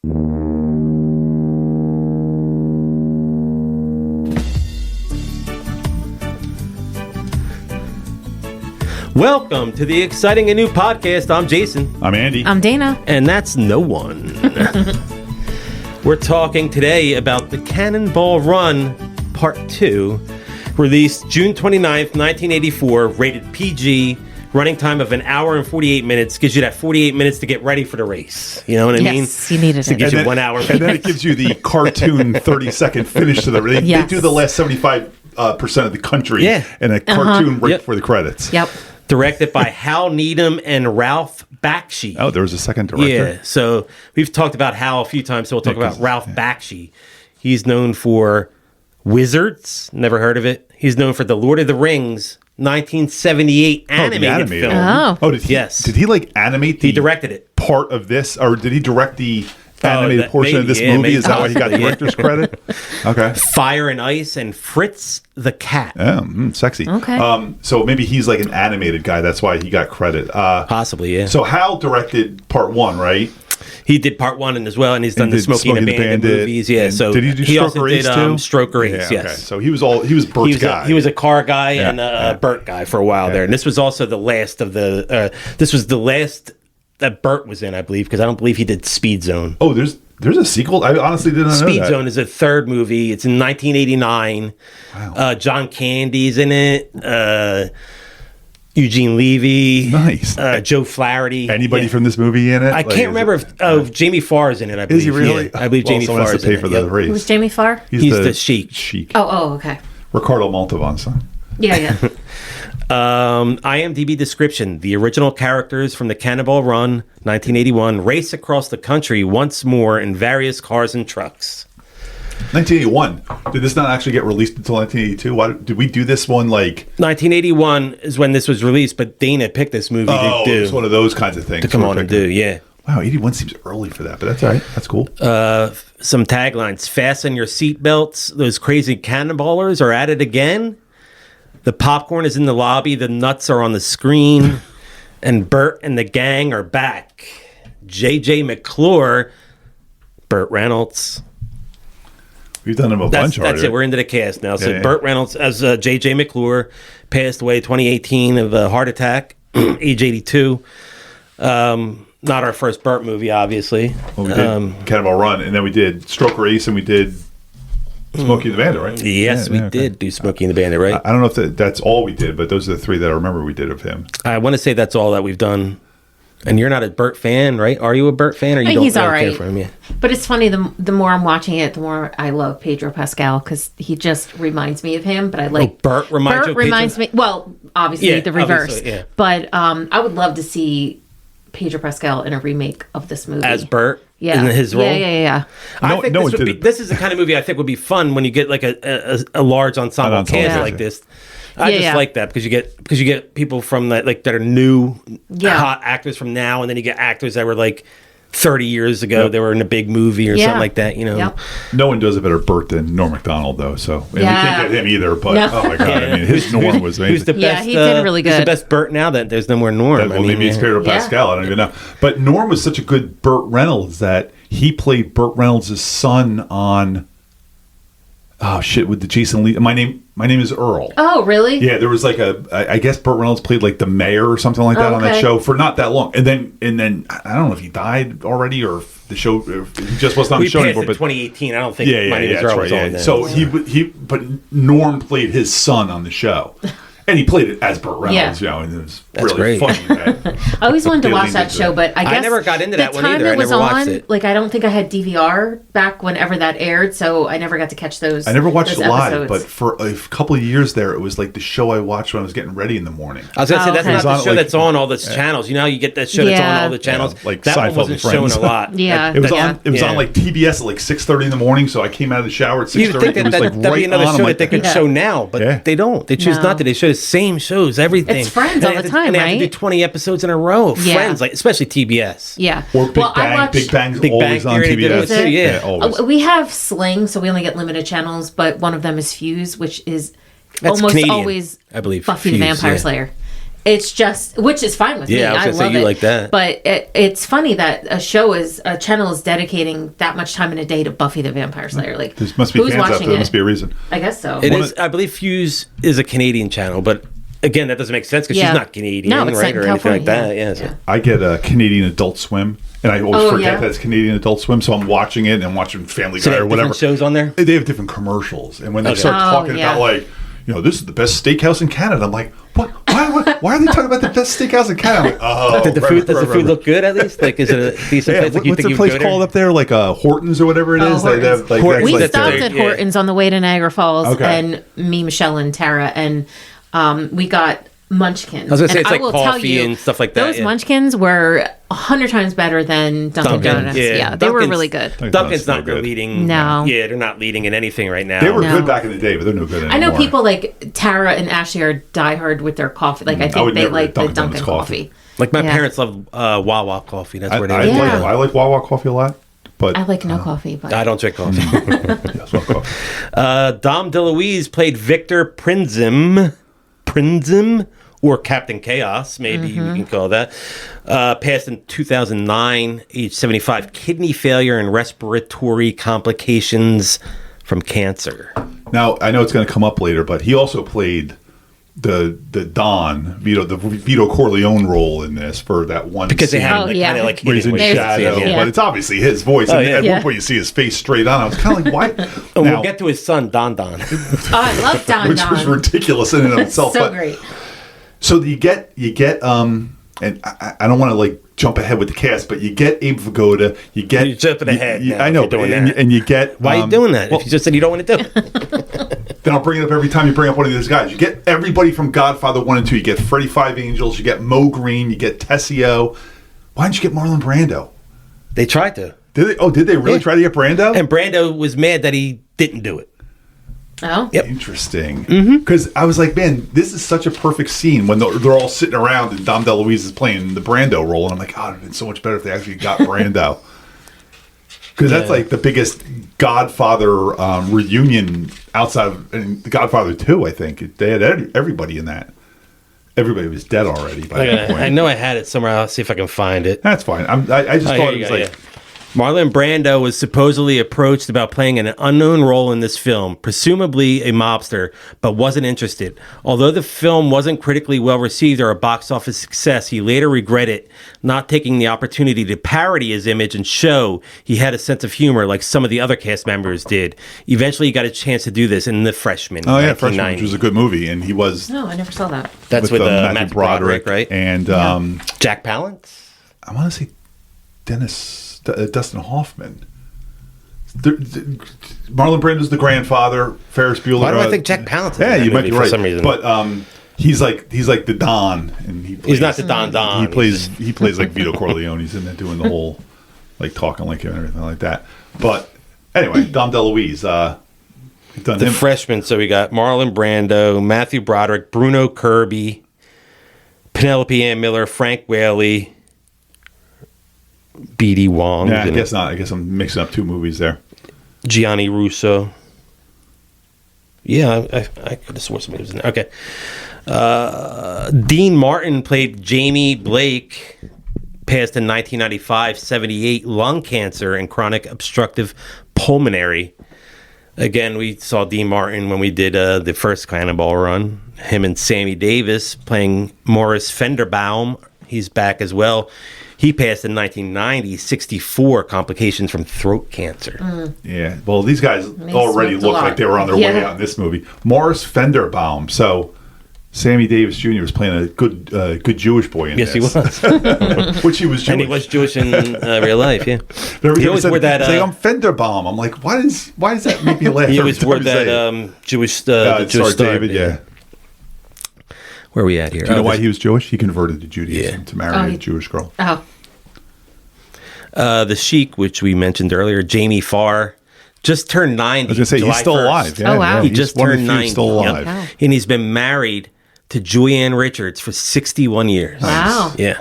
Welcome to the exciting and new podcast. I'm Jason. I'm Andy. I'm Dana. And that's no one. We're talking today about the Cannonball Run Part 2, released June 29th, 1984, rated PG, running time of an hour and 48 minutes. Gives you that 48 minutes to get ready for the race. You know what I mean? Yes, you needed it. It gives you 1 hour. And then it gives you the cartoon 30-second finish to the race. They do the last 75% of the country in a cartoon right before the credits. Yep. Directed by Hal Needham and Ralph Bakshi. Oh, there was a second director. Yeah, so we've talked about Hal a few times, so we'll talk about Ralph Bakshi. He's known for Wizards, never heard of it. He's known for The Lord of the Rings, 1978 animated film. Did he? Yes. Did he animate He directed it. Part of this, or did he direct the animated portion of this movie? Is that why he got director's credit? Okay. Fire and Ice and Fritz the Cat. Sexy. Okay. So maybe he's like an animated guy. That's why he got credit. Possibly, yeah. So Hal directed part 1, right? He did part 1 as well, and he's done the Smokey and the Bandit movies. Yeah. So did he do Stroker Ace too? Stroker Ace, yes. Okay. So he was Burt's guy. He was a car guy and a Burt guy for a while there, and this was also the last of the. This was the last that Burt was in, I believe, because I don't believe he did Speed Zone. Oh, there's a sequel? I honestly didn't know that. Speed Zone is a third movie. It's in 1989. Wow. John Candy's in it. Eugene Levy. Nice. Joe Flaherty. Anybody from this movie in it? I can't remember if Jamie Farr's in it, I believe. Is he really? Yeah, I believe Jamie Farr's has to pay in for it. the race. Who's Jamie Farr? He's the Sheik. Oh, okay. Ricardo Montalban son. Yeah. IMDb description. The original characters from the Cannonball Run, 1981, race across the country once more in various cars and trucks. 1981. Did this not actually get released until 1982? Why did we do this one 1981 is when this was released, but Dana picked this movie to do. It's one of those kinds of things. To come on and do, yeah. Wow, 81 seems early for that, but that's all right. That's cool. Some taglines. Fasten your seatbelts. Those crazy cannonballers are at it again. The popcorn is in the lobby. The nuts are on the screen. And Burt and the gang are back. J.J. McClure, Burt Reynolds. We've done him a bunch already. That's it. We're into the cast now. So yeah. Burt Reynolds as J.J. McClure passed away 2018 of a heart attack, age 82. Not our first Burt movie, obviously. Well, we did Cannonball Run, and then we did Stroker Ace, and we did Smokey and the Bandit, right? Yes, we did do Smokey and the Bandit, right? I don't know if that's all we did, but those are the 3 that I remember we did of him. I want to say that's all that we've done. And you're not a Burt fan, right? Are you a Burt fan, or you don't He's all right. care for him? Yeah. But it's funny, the more I'm watching it, the more I love Pedro Pascal, because he just reminds me of him. But I like Burt reminds you of reminds me. Well, obviously the reverse. Obviously, yeah. But I would love to see Pedro Pascal in a remake of this movie As Burt? Yeah. In his role? Yeah. I think this is the kind of movie I think would be fun when you get like a large ensemble cast like this. I just like that because you get people from that that are new hot actors from now, and then you get actors that were 30 years ago they were in a big movie or something like that, No one does a better Burt than Norm Macdonald, though. So we can't get him either. But oh my god, I mean, his Norm was amazing. Who's the best? He did really good. Who's the best Burt now that there's no more Norm? Maybe it's Pedro Pascal. I don't even know. But Norm was such a good Burt Reynolds that he played Burt Reynolds' son on. Oh shit! With the Jason Lee, my name is Earl. Oh really? Yeah, there was I guess Burt Reynolds played the mayor or something like that on that show for not that long, and then I don't know if he died already or if the show if he just wasn't on the show anymore. But 2018, I don't think My Name is Earl was on then. So but Norm played his son on the show. And he played it as Burt Reynolds, and it was really funny. I always wanted to watch that show, but I guess I never got into that one either. The time it was watched it. I don't think I had DVR back whenever that aired, so I never got to catch those. I never watched it live, episodes. but for a couple of years there, it was the show I watched when I was getting ready in the morning. I was going to say, that's not the show that's on all the channels. You know how you get that show that's on all the channels? Like that Seinfeld one wasn't and Friends. shown a lot. It was on TBS at 6:30 in the morning, so I came out of the shower at 6:30. You would think that'd be another show that they could show now, but they don't. They choose not to. They show the same shows, everything. It's Friends all the time, and they right? have to do 20 episodes in a row. Friends, especially TBS. Yeah. Or Big Bang. Big Bang's always on TBS. Yeah, always. We have Sling, so we only get limited channels, but one of them is Fuse, which is That's almost Canadian, always I believe, Buffy the Vampire Slayer. It's just, which is fine with me. Yeah, I was gonna say love you it. like that. But it's funny that a channel is dedicating that much time in a day to Buffy the Vampire Slayer. Like, There must be who's fans out watching there. There it? must be a reason. I guess so. It is. I believe Fuse is a Canadian channel, but again, that doesn't make sense because Yeah. she's not Canadian, No, it's set right, in or anything like California, that. Yeah. yeah. So. I get a Canadian Adult Swim, and I always Oh, forget yeah? that it's Canadian Adult Swim, so I'm watching it and I'm watching Family So Guy they or have whatever. different shows on there. They have different commercials, and when they Okay. start Oh, talking yeah. about like, this is the best steakhouse in Canada, I'm like, what? Why are they talking about the best steakhouse in Canada? I'm like, oh, Does the food look good at least? Like, is it a decent Yeah, place? Like, you what's think the you place go there? called up there? Like Hortons or whatever it is. They Hortons. have, like, Hortons. We that's That's stopped their- at yeah. Hortons on the way to Niagara Falls, Okay. and me, Michelle, and Tara, and we got Munchkins. I was gonna say And it's like will tell coffee and stuff like that. Those yeah. Munchkins were 100 times better than Dunkin' Donuts. Yeah, they were Dunkin's- really good. Dunkin's not good. leading. No. Yeah, they're not leading in anything right now. They were No. good back in the day, but they're no good anymore. I know people like Tara and Ashley are diehard with their coffee. Like, I would think they never like get the Dunkin' Dunkin' Donuts coffee. Like my Yeah. parents love Wawa coffee. That's I, where they I, like. like, Yeah. I like Wawa coffee a lot, but I like no coffee, but I don't drink coffee. yes, well, coffee. Dom DeLuise played Victor Prinzim, or Captain Chaos, maybe you can call that. Passed in 2009, age 75, kidney failure and respiratory complications from cancer. Now I know it's going to come up later, but he also played the Don Vito Corleone role in this for that one Because they scene had Oh, like, yeah. kind of like where he's in hidden There's- shadow, yeah. but it's obviously his voice. Oh, and yeah. at Yeah. one point, you see his face straight on. I was kind of like, why? And Now, we'll get to his son, Don Don. oh, I love Don which was Don. ridiculous in and of itself. So but, great. So you get and I don't want to like jump ahead with the cast, but you get Abe Vigoda, you get You're jumping ahead now I know, if you're doing and, that. and you get Why are you doing that? well, If you just said you don't want to do it. then I'll bring it up every time you bring up one of these guys. You get everybody from Godfather 1 and 2. You get Freddie Five Angels, you get Mo Green, you get Tessio. Why didn't you get Marlon Brando? They tried to. Did they? Oh, did they really Yeah. try to get Brando? And Brando was mad that he didn't do it. Oh, Yep. Interesting. Because I was like, man, this is such a perfect scene when they're all sitting around and Dom DeLuise is playing the Brando role. And I'm like, oh, it would have been so much better if they actually got Brando. Because that's Yeah. like the biggest Godfather reunion outside of The Godfather 2, I think. They had everybody in that. Everybody was dead already by that point. I know I had it somewhere. I'll see if I can find it. That's fine. I just Oh, thought here it you was go, like... yeah. Marlon Brando was supposedly approached about playing an unknown role in this film, presumably a mobster, but wasn't interested. Although the film wasn't critically well received or a box office success, he later regretted not taking the opportunity to parody his image and show he had a sense of humor like some of the other cast members did. Eventually, he got a chance to do this in The Freshman. Oh, yeah, 1990. Freshman, which was a good movie. And he was no, I never saw that. That's with Matthew Broderick, right? And Jack Palance? I want to say Dustin Hoffman. Marlon Brando's the grandfather. Ferris Bueller. Why do I think Jack Palance is in Yeah, that you might movie be for right. some reason? But he's like the Don, and He's not the Don Don. He plays like Vito Corleone. He's in there doing the whole like talking like him and everything like that. But anyway, Dom DeLuise. Done The him. Freshman, so we got Marlon Brando, Matthew Broderick, Bruno Kirby, Penelope Ann Miller, Frank Whaley, B.D. Wong, Yeah, I guess not. I guess I'm mixing up two movies there. Gianni Russo. Yeah, I could have sworn somebody was in there. Okay. Dean Martin played Jamie Blake, passed in 1995, 78, lung cancer and chronic obstructive pulmonary. Again, we saw Dean Martin when we did the first Cannonball Run. Him and Sammy Davis playing Morris Fenderbaum. He's back as well. He passed in 1990, 64 complications from throat cancer. Yeah. Well, these guys already smoked a look lot. like they were on their way Yeah. out in this movie. Morris Fenderbaum. So Sammy Davis Jr. was playing a good Jewish boy in Yes, he this. was. Which he was Jewish. And he was Jewish in real life, yeah. But every He time always said, wore that. he's like, I'm Fenderbaum. I'm like, why does that make me laugh? He every always time wore you say that it? Jewish, the Jewish Star star. David, yeah. Where are we at here? Do you know why this- he was Jewish? He converted to Judaism Yeah. to marry a Jewish girl. Oh, The Sheik, which we mentioned earlier, Jamie Farr, just turned 90. I was going to say, July he's still 1st. alive. Yeah, Oh, wow. yeah, He he's just one of turned the few 90. still Yep. alive. Wow. And he's been married to Julianne Richards for 61 years. Wow. Yeah.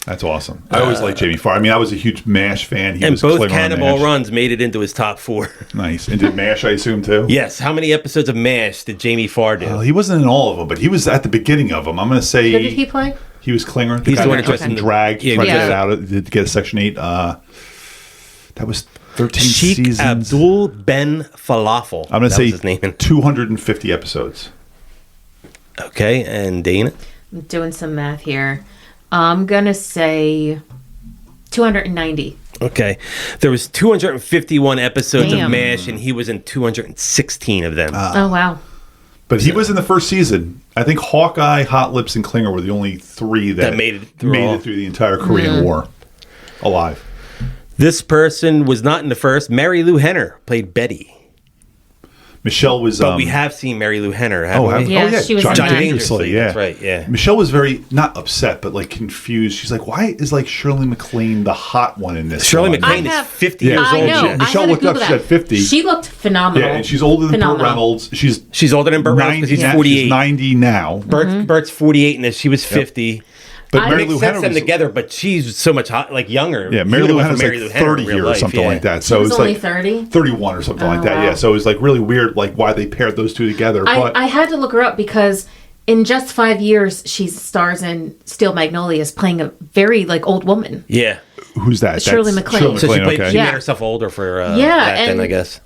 That's awesome. I always liked Jamie Farr. I mean, I was a huge MASH fan. He And was both Klinger on Cannonball MASH. Runs made it into his top 4. Nice. And did MASH, I assume, too? Yes. How many episodes of MASH did Jamie Farr do? He wasn't in all of them, but he was at the beginning of them. I'm going to say... Who did he play? He was Klinger. He's guy the one that who dressed in took the- drag. Yeah, Trying to yeah. get it out, to get a Section 8. That was 13 Sheikh seasons. Abdul Ben Falafel. I'm going to That say was his name. 250 episodes. Okay, and Dana? I'm doing some math here. I'm going to say 290. Okay. There was 251 episodes of Damn. MASH, and he was in 216 of them. Oh, wow. But he was in the first season. I think Hawkeye, Hot Lips, and Klinger were the only 3 that made it through all. the entire Korean War alive. This person was not in the first. Mary Lou Henner played Betty. Michelle was... But we have seen Mary Lou Henner, haven't we? Yeah, she was John in that. Dangerously, yeah. That's right, yeah. Michelle was very, not upset, but like confused. She's like, why is like Shirley MacLaine the hot one in this Shirley one? MacLaine is 50 years I old. know. Jen. Michelle I had to looked up, Google she that. said 50. She looked phenomenal. Yeah, and she's older than Burt Phenomenal. Reynolds. She's older than Burt Reynolds because he's 90 48. She's 90 now. Burt's 48 in this. She was 50. But I- Mary It Lou makes Henner sense them was... together, but she's so much younger. Yeah, You Mary would've Lou went Henner's for like Mary Lou Henner 30 in real here or life, something yeah. like that. She So was it's only like 30? 31 or something Oh, like that. wow. Yeah, so it was like really weird like why they paired those two together. But I had to look her up because in just 5 years, she stars in Steel Magnolias playing a very like old woman. Yeah. who's that? Shirley That's MacLaine. So she MacLaine, played. okay. She Yeah. made herself older for Yeah, back and then, I guess.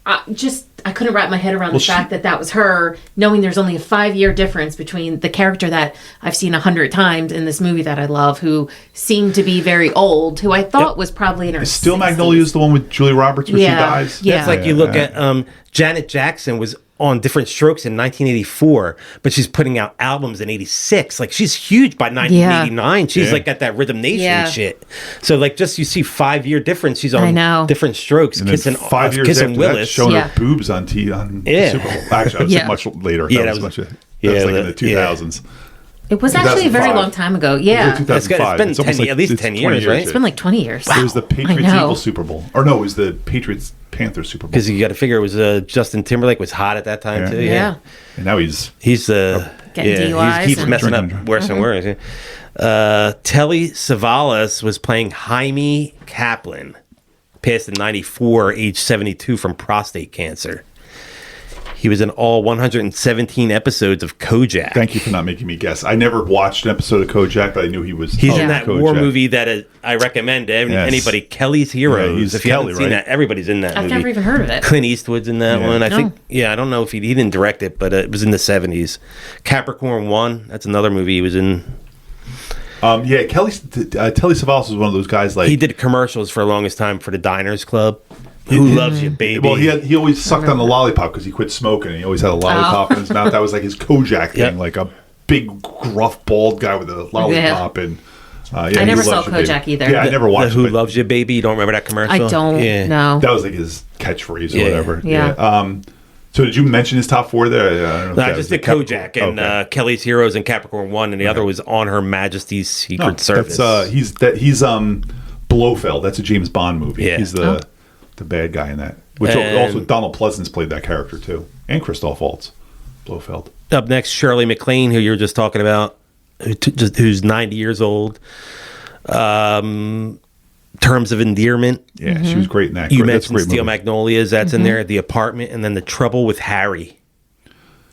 I couldn't wrap my head around Well, the fact that that was her, knowing there's only a 5-year difference between the character that I've seen 100 times in this movie that I love, who seemed to be very old, who I thought was probably in her Still 60s. Magnolia is the one with Julie Roberts where Yeah, she dies. yeah. That's like you look at Janet Jackson was on Different Strokes in 1984, but she's putting out albums in 86. Like she's huge by 1989. She's Yeah. like got that Rhythm Nation Yeah. shit. So like just you see 5-year difference. She's I on know. Different Strokes, And then kissing 5 years kissing after Willis. that, showing Yeah. her boobs on Yeah. Super Bowl. Actually, I was Yeah. much later. Yeah, that that was was- much. That yeah, was like in the that- yeah. 2000s. It was actually a very 2005. long time ago. It was Yeah. like 2005. been It's almost 10 at least it's 10 20 years, right? It's been like 20 years. It was the Patriots I know. Eagles Super Bowl, or no? It was the Patriots Panthers Super Bowl. Because you got to figure it was Justin Timberlake was hot at that time Yeah. too. Yeah. And now he's He's Getting DUIs he keeps and- messing up Drinking. worse and worse. Telly Savalas was playing Jaime Kaplan, passed in '94, age 72 from prostate cancer. He was in all 117 episodes of Kojak. Thank you for not making me guess. I never watched an episode of Kojak, but I knew he was. He's of in that Kojak. war movie that I recommend to Yes. anybody. Kelly's Heroes. Yeah, he's if you Kelly, haven't seen right? that, everybody's in that I've movie. never even heard of it. Clint Eastwood's in that Yeah. one. I No. think. Yeah, I don't know if he didn't direct it, but it was in the 70s. Capricorn 1. That's another movie he was in. Yeah, Telly Savalas was one of those guys like He did commercials for the longest time for the Diners Club. Who loves you, baby? Well, he always sucked on the lollipop because he quit smoking, and he always had a lollipop in his mouth. That was like his Kojak thing, Yep. like a big, gruff, bald guy with a lollipop. And yeah, I He never Loves saw You, Baby. Kojak either. Yeah, I never watched the Who it. Loves You, Baby. You don't remember that commercial? I don't Yeah. know. That was like his catchphrase or Yeah. whatever. Yeah. So did you mention his top four there? I don't know if No, that I was just the did Kojak and Okay. Kelly's Heroes and Capricorn 1, and the other was On Her Majesty's Secret Service. He's Blofeld. That's a James Bond movie. Yeah. He's the bad guy in that. Which And- also Donald Pleasance played that character too, and Christoph Waltz, Blofeld. Up next, Shirley MacLaine, who you were just talking about, who's 90 years old. Terms of Endearment. Yeah, she was great in that. You That's a mentioned great Steel movie. Magnolias. That's in there. The Apartment, and then The Trouble with Harry.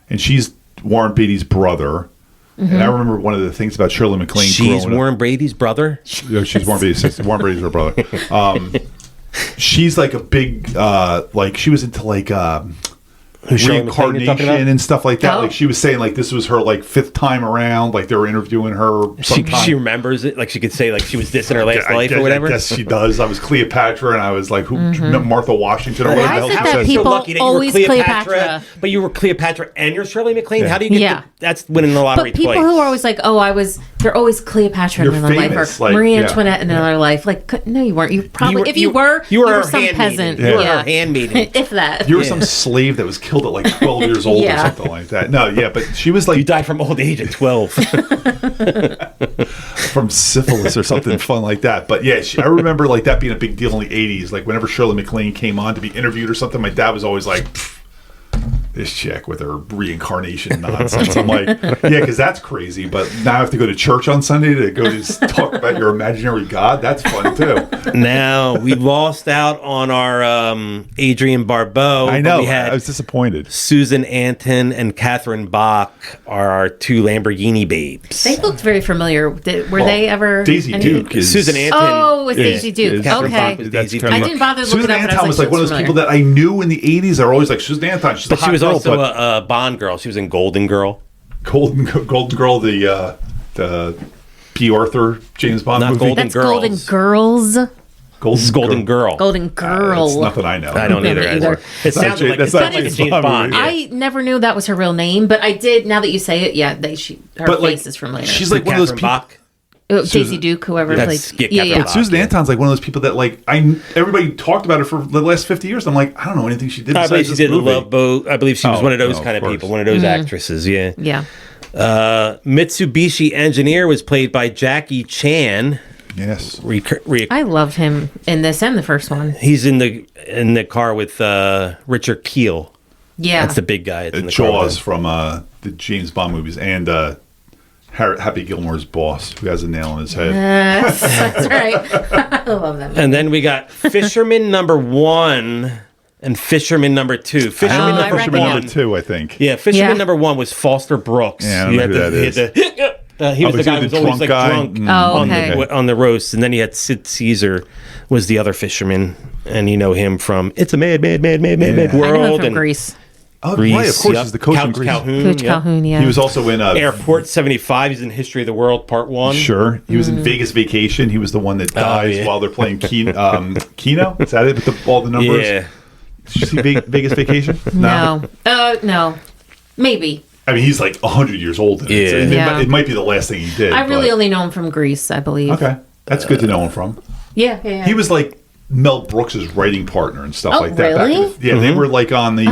And she's Warren Beatty's brother. And I remember one of the things about Shirley MacLaine. She's growing up- Warren Brady's brother. Yeah, she's Warren Beatty's sister. Warren Beatty's her brother. She's like a big, like she was into like Who's Shirley MacLaine you're talking about? reincarnation and stuff like that. Oh. Like she was saying, like this was her like 5th time around. Like they were interviewing her. Sometime. She remembers it. Like she could say, like she was this in her last life or whatever. I guess she does. I was Cleopatra, and I was like, who? Martha Washington, or Why whatever is the it hell that she says. people lucky that you were always Cleopatra? But you were Cleopatra and you're Shirley MacLaine. Yeah. How do you get? Yeah. That's winning the lottery But people twice. who are always like, they're always Cleopatra You're in another famous, life, or like, Marie yeah. Antoinette in another life. Like, no, you weren't. You probably, if you were her some handmaiden. peasant. You were Yeah. her handmaiden. If that. You were some slave that was killed at like 12 years old Yeah. or something like that. No, yeah, but she was like You died from old age at 12. from syphilis or something fun like that. But yeah, I remember like that being a big deal in the 80s. Like whenever Shirley MacLaine came on to be interviewed or something, my dad was always like, this chick with her reincarnation nonsense. I'm like, yeah, because that's crazy. But now I have to go to church on Sunday to go to talk about your imaginary God. That's fun too. Now we lost out on our Adrienne Barbeau. I know. We had I was disappointed. Susan Anton and Catherine Bach are our two Lamborghini babes. They looked very familiar. Were they ever? Daisy Duke is Susan Anton. Oh, with Daisy Duke. Catherine Bach Okay. was That's Daisy kind I Duke. didn't bother looking Susan up, but I Anton was was like one of those people that I knew in the 80s. They're always like, Susan Anton, she's a But hot she was girl, also but a Bond girl. She was in Golden Girl. Golden Girl, the P. Arthur James Bond Not movie. Golden That's Golden Girls. This is Golden Girl. Golden Girl. It's nothing I know. I don't either. either. It sounded like, that's it not sounded like a James James Bond Bond. movie. Yeah. I never knew that was her real name, but I did. Now that you say it, yeah, her But, like, face is familiar. she's like one of those Catherine people. Bach. Daisy Duke, whoever That's- played. yeah, Catherine But Bach. Susan yeah. Anton's like one of those people that like everybody talked about her for the last 50 years. I'm like, I don't know anything she did. I believe besides she this did The movie. Love Boat. I believe she was Oh, one of those no, kind of of course. people, one of those actresses, yeah. Yeah. Mitsubishi Engineer was played by Jackie Chan. Yes. I love him in this and the first one. He's in the car with Richard Kiel. Yeah. That's the big guy. That's in the car Jaws with him. from the James Bond movies and Happy Gilmore's boss who has a nail in his head. That's right. I love that. And then we got Fisherman number 1 and Fisherman number 2. Fisherman I number Fisherman recognize- 1. number 2, I think. Yeah, Fisherman Yeah. number 1 was Foster Brooks. Yeah, I don't You know had who that he is. had he was Oh, the guy who the was always drunk like guy? drunk Oh, on, okay. on the roast. And then you had Sid Caesar was the other fisherman. And you know him from It's a Mad, Mad, Mad, Mad, Mad, Mad I know him World. from and Greece. Oh, Grease. right, of course, Yep. he's the coach in Couch Grease. Calhoun. Coach yep. Calhoun, yeah. He was also in Airport 75. He's in History of the World, Part 1. Sure. He was in Vegas Vacation. He was the one that dies yeah. while they're playing Keno. Is that it? With all the numbers? Yeah. Did you see Vegas Vacation? No. No. Maybe. I mean, he's like 100 years old. In it, so Yeah. Yeah. it might be the last thing he did. I really but- only know him from Greece, I believe. Okay. That's good to know him from. Yeah. He was like Mel Brooks's writing partner and stuff Oh, like that. really? Yeah, they were like on the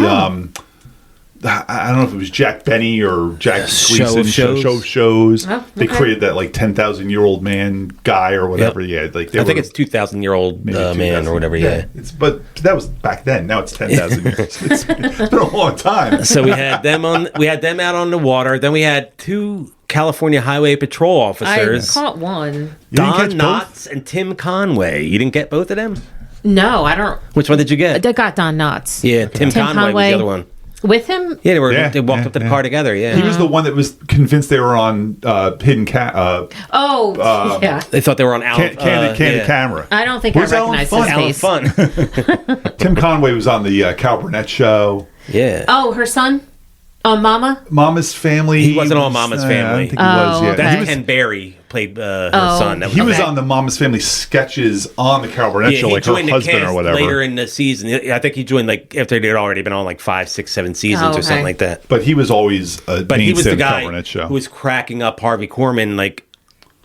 I don't know if it was Jack Benny or Jack Gleason shows. Oh, They okay. created that like 10,000-year-old man guy or whatever. Yeah, like I think it's 2,000-year-old maybe man 2000. or whatever, yeah. But that was back then. Now it's 10,000 years. It's been a long time. So we had them out on the water. Then we had 2 California Highway Patrol I officers, caught one. You didn't Don catch both? Knotts and Tim Conway. You didn't get both of them? No, I don't. Which one did you get? I got Don Knotts. Yeah, Tim Conway was the other one. With him? Yeah, Yeah, they walked up to the car together. Yeah, He was the one that was convinced they were on Hidden Cat. Yeah. They thought they were on Candid Camera. I don't think Where's I Alan recognize Fun? his Alan face. Fun. Tim Conway was on the Cal Burnett show. Yeah. Oh, her son? Mama? Mama's Family. He wasn't on Mama's I Family. don't think he was. Yeah, okay. That's he was. Ken Berry played her Oh. son. That He was okay. on the Mama's Family sketches on the Cal Burnett show, he like her joined the husband cast or whatever. later in the season. I think he joined like after they'd already been on like 5, 6, 7 seasons Oh, or something okay. like that. But he was always a But he was the mainstay of the Cal guy Burnett show. who was cracking up Harvey Korman, like,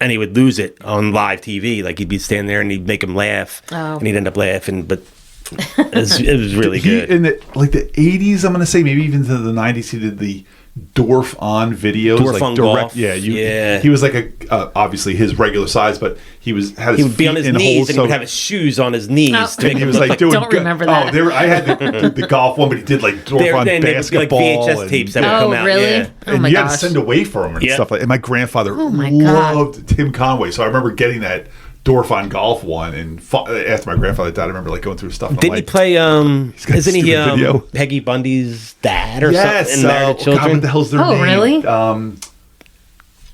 and he would lose it on live TV. Like he'd be standing there and he'd make him laugh, Oh. and he'd end up laughing. But it was really He, good. in the 80s, I'm going to say, maybe even to the 90s, he did the Dorf on videos. Dorf like on direct, Golf. Yeah, Yeah. He was like obviously his regular size, but he had his He would be on feet his in knees holes, and he so- would have his shoes on his knees Oh. to make and he him was look like doing. Don't remember that. I had the golf one, but he did like Dorf There, on then there would be like basketball. VHS and- tapes that would Oh, come out. really? Yeah. Oh, and my you had to gosh. send away for him and Yeah. stuff like. And my grandfather my God. loved Tim Conway, so I remember getting that Dorf on Golf one. And after my grandfather died, I remember like going through stuff. And I'm Didn't he like, play? got a Isn't he stupid video. Peggy Bundy's dad or yes, something? In Married to God, Children. what the hell's their Oh, name? really?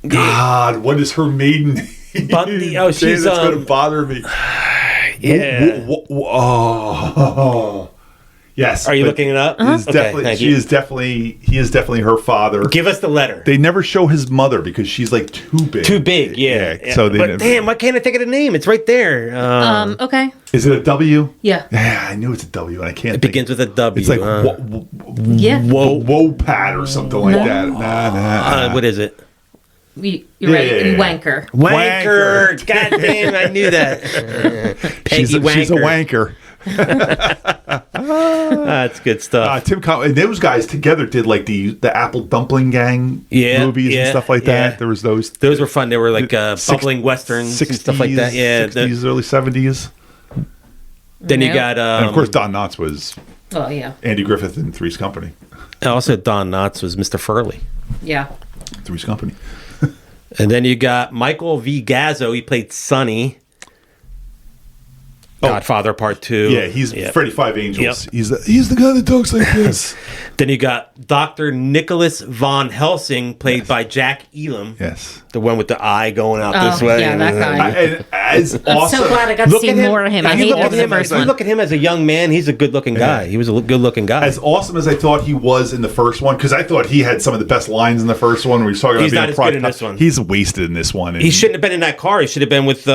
God, what is her maiden name? Bundy- oh, Man, she's, that's going to bother me. Yeah. Oh, yes. Are you but looking it up? Is Okay, definitely, thank he you. is definitely her father. Give us the letter. They never show his mother because she's like too big. Too big, yeah. So they but never- damn, why can't I think of the name? It's right there. Okay. Is it a W? Yeah. Yeah, I knew it's a W, and I can't. It begins with a W. It's like Yeah. whoa pad or something like that. Nah. What is it? You're right. Yeah. Wanker. Wanker. God damn, I knew that. Peggy She's a Wanker. wanker. That's good stuff. Tim Conway and those guys together did like the Apple Dumpling Gang movies and stuff like that. There was those. Those were fun. They were like bubbling westerns and stuff like that. Yeah. 60s, early 70s. Then you Yeah. got And of course, Don Knotts was Oh, yeah. Andy Griffith in Three's Company. Also, Don Knotts was Mr. Furley. Yeah. Three's Company. And then you got Michael V. Gazzo. He played Sonny. Godfather Part 2. Yeah, he's Yep. Freddy Five Angels. Yep. He's the guy that talks like this. Then you got Dr. Nicholas von Helsing, played by Jack Elam. Yes. The one with the eye going out Oh, this way. yeah, that guy. And as I'm awesome. so glad I got to see more of him. I If you hate look at the him, first if you one. look at him as a young man, he's a good-looking guy. He was a good-looking guy. As awesome as I thought he was in the first one, because I thought he had some of the best lines in the first one. Where he was talking about He's being not a as good prod in cop. this one. He's wasted in this one. And He shouldn't have been in that car. He should have been with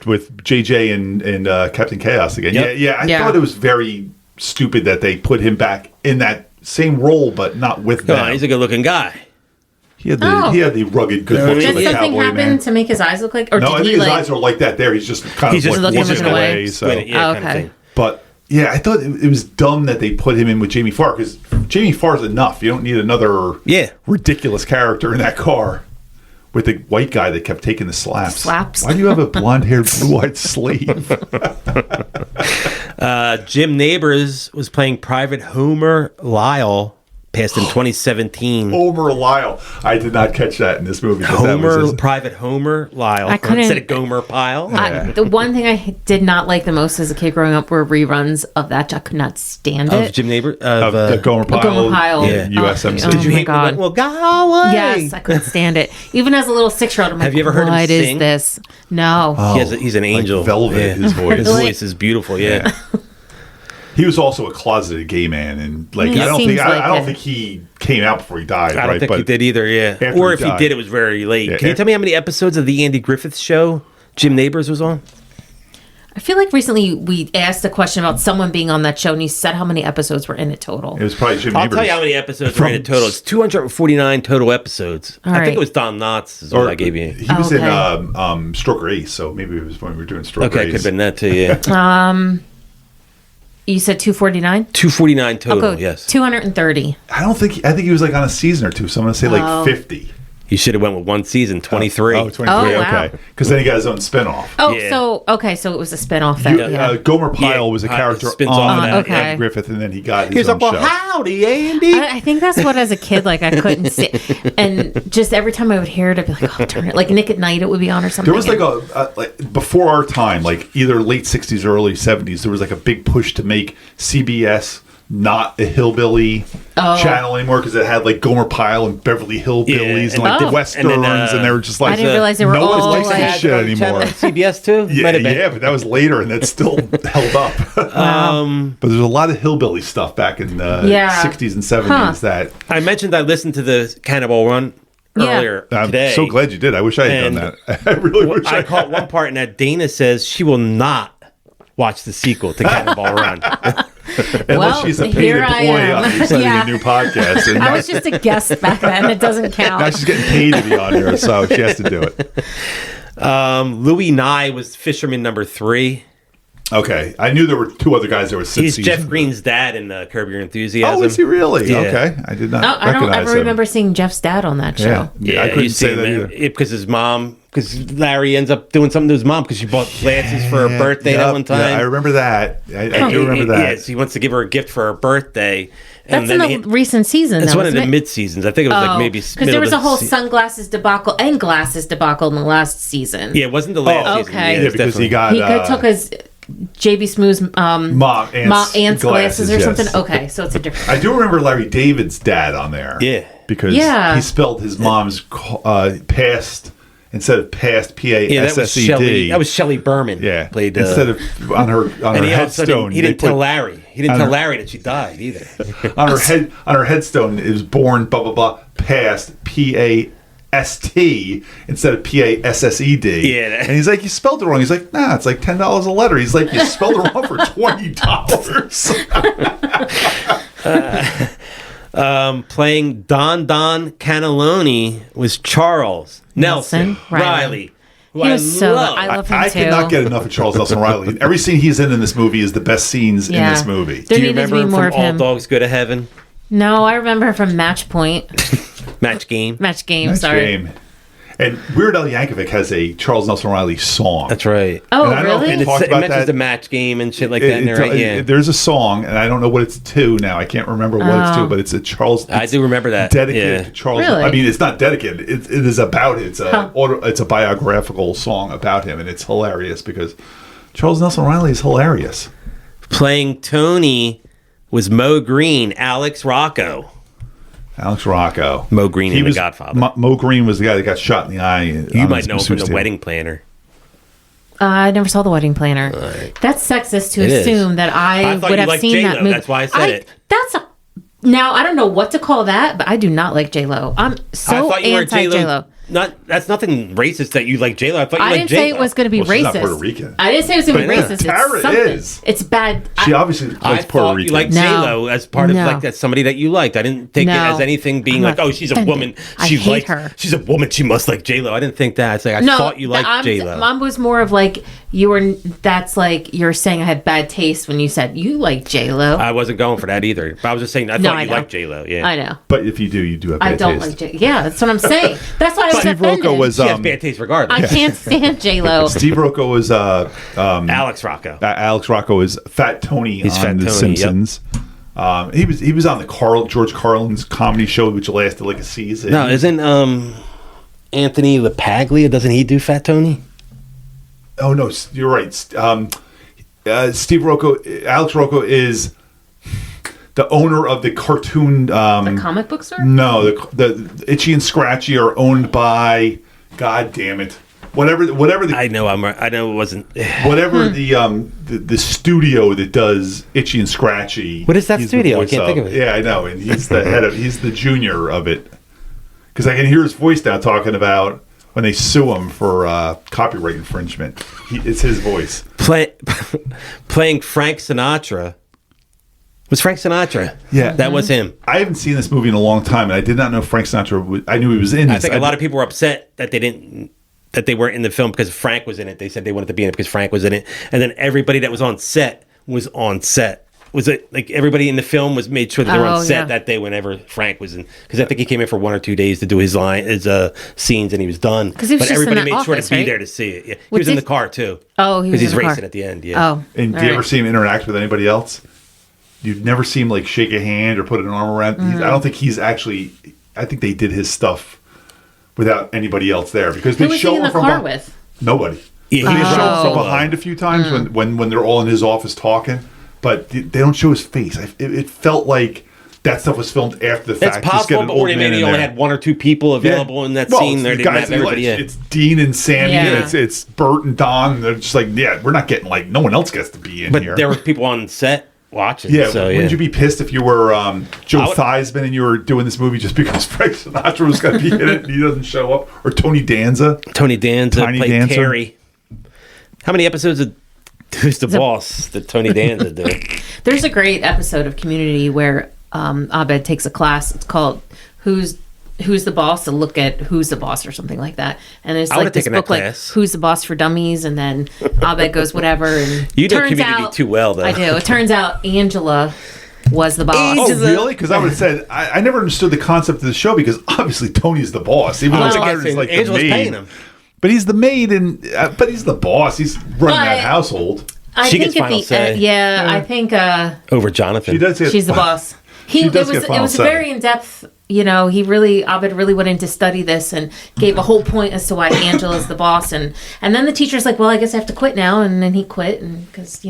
with JJ and Captain Chaos again. Yep. Yeah. I Yeah. thought it was very stupid that they put him back in that same role, but not with them. No, he's a good-looking guy. He had the rugged good looks Did of Did the something cowboy happen man. to make his eyes look like? Or No, I did think he his like? eyes are like that. There, he's just kind He's of just like looking away. So. Yeah, kind of Okay. thing. But yeah, I thought it was dumb that they put him in with Jamie Farr, because Jamie Farr's enough. You don't need another ridiculous character in that car with the white guy that kept taking the slaps. Slaps. Why do you have a blonde-haired, blue-eyed slave? Jim Nabors was playing Private Homer Lyle, passed in 2017. Homer Lyle. I did not catch that in this movie. 'Cause that was his- Private Homer Lyle. I couldn't- Instead of Gomer Pyle. The one thing I did not like the most as a kid growing up were reruns of that. I could not stand Of it. Jim Nabors. of the Gomer Pyle. Gomer Pyle. Yeah. USMC. Oh, Did you my hate God. Well, go away. Yes, I couldn't stand it. Even as a little 6-year-old, I'm like, Have you ever heard him what is sing? this? No. He's an angel. velvet, Yeah. his voice. His voice is beautiful. Yeah. He was also a closeted gay man, and like He I don't seems think like I don't it. think he came out before he died. I don't right? think But he did either. Yeah. after Or he if he died. did, it was very late. Yeah, Can you tell me how many episodes of the Andy Griffith Show Jim Nabors was on? I feel like recently we asked a question about someone being on that show, and he said how many episodes were in it total. It was probably Jim I'll Nabors. tell you how many episodes were in it total. It's 249 total episodes. All I right. think it was Don Knotts is what I gave you. He was in Okay. Stroker Ace, so maybe it was when we were doing Stroker Okay, Ace. could have been that too, yeah. You said 249? 249 total, I'll go yes. 230. I think he was like on a season or two, so I'm going to say like 50. He should have went with one season, 23. Oh, 23, Oh, wow. okay. Because then he got his own spinoff. Oh, Yeah. so it was a spinoff then. Yeah. Gomer Pyle Yeah, was a Pyle character spins off on of that, okay. Andy Griffith, and then he got He his was own like, well, show. howdy, Andy. I think that's what as a kid, like I couldn't see. And just every time I would hear it, I'd be like, oh, turn it. Like Nick at Night, it would be on or something. There was like like before our time, like either late 60s or early 70s, there was like a big push to make CBS not a hillbilly channel anymore, because it had like Gomer Pyle and Beverly Hillbillies and like the westerns, and they were just like, I didn't realize they were no one all likes like- this shit anymore. CBS too? Yeah, Might have been. yeah, but that was later, and that's still held up. But there's a lot of hillbilly stuff back in the 60s and 70s that I mentioned I listened to the Cannonball Run earlier I'm today. so glad you did. I wish I had And done that. I really wish I I caught one part in that Dana says she will not watch the sequel to Cannonball Run. Unless Well, she's a paid here I employee am. on starting Yeah. a new podcast. And I now, was just a guest back then. It doesn't count. now she's getting paid to be on here, so she has to do it. Louis Nye was fisherman number 3. Okay. I knew there were two other guys that were He's Jeff Green's dad in Curb Your Enthusiasm. Oh, is he really? Yeah. Okay. I did not Oh, I don't recognize ever him. remember seeing Jeff's dad on that show. Yeah. Yeah, I couldn't you see say that him either. because his mom, because Larry ends up doing something to his mom because she bought glasses for her birthday that Yep, one time. Yeah, I remember that. I do remember that. Yes, he wants to give her a gift for her birthday. That's in the recent season. It's though, one of the isn't it? mid seasons. I think it was like maybe because there was a whole sunglasses debacle and glasses debacle in the last season. Yeah, it wasn't the last season. okay. Yeah, it Yeah, was because he definitely- got He took his JB Smooth's aunt's glasses or yes. something. Okay, so it's a different. I do remember Larry David's dad on there. Yeah. Because Yeah. he spelled his mom's past instead of past Yeah, that was PASSED. Shelley. That was Shelley Berman. Yeah. played Instead of on her and he also headstone. he didn't they tell put- Larry. He didn't on tell her- Larry that she died either. on her headstone it was born blah blah blah past PAST instead of PASSED. Yeah. And he's like, you spelled it wrong. He's like, nah, it's like $10 a letter. He's like, you spelled it wrong for $20. Playing Don Cannelloni was Charles Nelson Riley. Who He I was so. love. I love him I too. could not get enough of Charles Nelson Riley. Every scene he's in this movie is the best scenes in this movie. There Do you needed to remember be him more from of All him. Dogs Go to Heaven? No, I remember from Match Point, Match Game. Match Game. Nice sorry. game. And Weird Al Yankovic has a Charles Nelson Riley song. That's right. Oh, And I don't know if really? we And talked it about mentions that. the match game and shit like that. In there, right? Yeah. There's a song, and I don't know what it's to now. I can't remember what it's to, but it's a Charles. I do remember that. Dedicated Yeah. to Charles. Really? I mean, it's not dedicated. It is about it. It's a biographical song about him, and it's hilarious because Charles Nelson Riley is hilarious. Playing Tony was Mo Green, Alex Rocco. Alex Rocco. Mo Green in The Godfather. Mo Green was the guy that got shot in the eye. You might know him from The Wedding Planner. I never saw The Wedding Planner. That's sexist to It is. assume that I thought would you have liked seen J-Lo, that movie. that's why I said it. Now I don't know what to call that, but I do not like J-Lo. I'm so anti J-Lo. That's nothing racist that you like J-Lo. I thought you I liked didn't J-Lo. say it was going to be Well, she's racist. not Puerto Rican. I didn't say it was going to be But racist. Tara It's something. is. It's bad. She obviously I likes Puerto thought Rican. you liked No. J-Lo as part of No. like that somebody that you liked. I didn't take it No. as anything being I'm like, not oh, she's a offended. woman. I She hate likes her. She's a woman. She must like J-Lo. I didn't think that. It's like I thought you liked J-Lo. Mom was more of like you were. That's like you're saying I had bad taste when you said you like J-Lo. I wasn't going for that either. But I was just saying I No, thought I you know. liked J-Lo. Yeah. I know. But if you do, you do have bad I don't taste. like J. Yeah, that's what I'm saying. That's why I was Steve offended. Rocco was She has bad taste regardless. I can't stand J-Lo. Steve Rocco was Alex Rocco. Alex Rocco is Fat Tony He's on Fat The Tony, yep. Simpsons. He was on the George Carlin's comedy show, which lasted like a season. No, isn't Anthony LaPaglia? Doesn't he do Fat Tony? Oh no, you're right. Steve Rocco, Alex Rocco is the owner of the cartoon. The comic book store? No, the Itchy and Scratchy are owned by. God damn it! Whatever the I know. I know it wasn't. whatever the studio that does Itchy and Scratchy. What is that he's the studio? I voice can't think of it. Yeah, I know, and he's the head of. He's the junior of it. Because I can hear his voice now talking about when they sue him for copyright infringement. It's his voice. Playing Frank Sinatra. Was Frank Sinatra? Yeah. That was him. I haven't seen this movie in a long time, and I did not know Frank Sinatra. I knew he was in. I this. think a lot of people were upset that they weren't in the film because Frank was in it. They said they wanted to be in it because Frank was in it, and then everybody that was on set was on set. Was it like everybody in the film was made sure that they were on set that day whenever Frank was in? Because I think he came in for 1 or 2 days to do his scenes, and he was done. Because he was but just everybody in that made sure office, to be right? there to see it. Yeah. He was in the car too. Oh, he was because he's in the car. racing at the end. Yeah. Oh. And do you ever see him interact with anybody else? You'd never see him like shake a hand or put an arm around. I don't think he's actually. I think they did his stuff without anybody else there because Who they was show he in him the from car with? nobody. Yeah, They he was show him on from solo. behind a few times when they're all in his office talking, but they don't show his face. It felt like that stuff was filmed after the fact. It's possible, but where maybe only had 1 or 2 people available in that scene. There didn't have everybody in. It's Dean and Sammy. Yeah. And it's Burt and Dom. They're just like, yeah, we're not getting no one else gets to be in But here. there were people on set watching. Yeah, so, wouldn't you be pissed if you were Joe I would- Theismann and you were doing this movie just because Frank Sinatra was going to be in it and he doesn't show up? Or Tony Danza? Tony Danza Tiny played Dancer? Terry. How many episodes of Who's the Boss did Tony Danza do? There's a great episode of Community where Abed takes a class. It's called Who's the Boss? To look at Who's the Boss or something like that. And there's I like would've this taken that book like class. Who's the Boss for Dummies, and then Abed goes whatever. And You know turns Community out- too well, though. I do. It turns out Angela was the boss. Oh, really? Because I would have said, I never understood the concept of the show because obviously Tony's the boss. Even though I was Tyra's guessing like the Angela's maid. paying him. But he's the maid, but he's the boss. He's running that But- household. I She think gets final say. I think Over Jonathan. She does get, she's the boss. She does get It final was say. very in depth. Abed really went in to study this and gave a whole point as to why Angela's the boss, and then the teacher's like, well, I guess I have to quit now, and then he quit, and because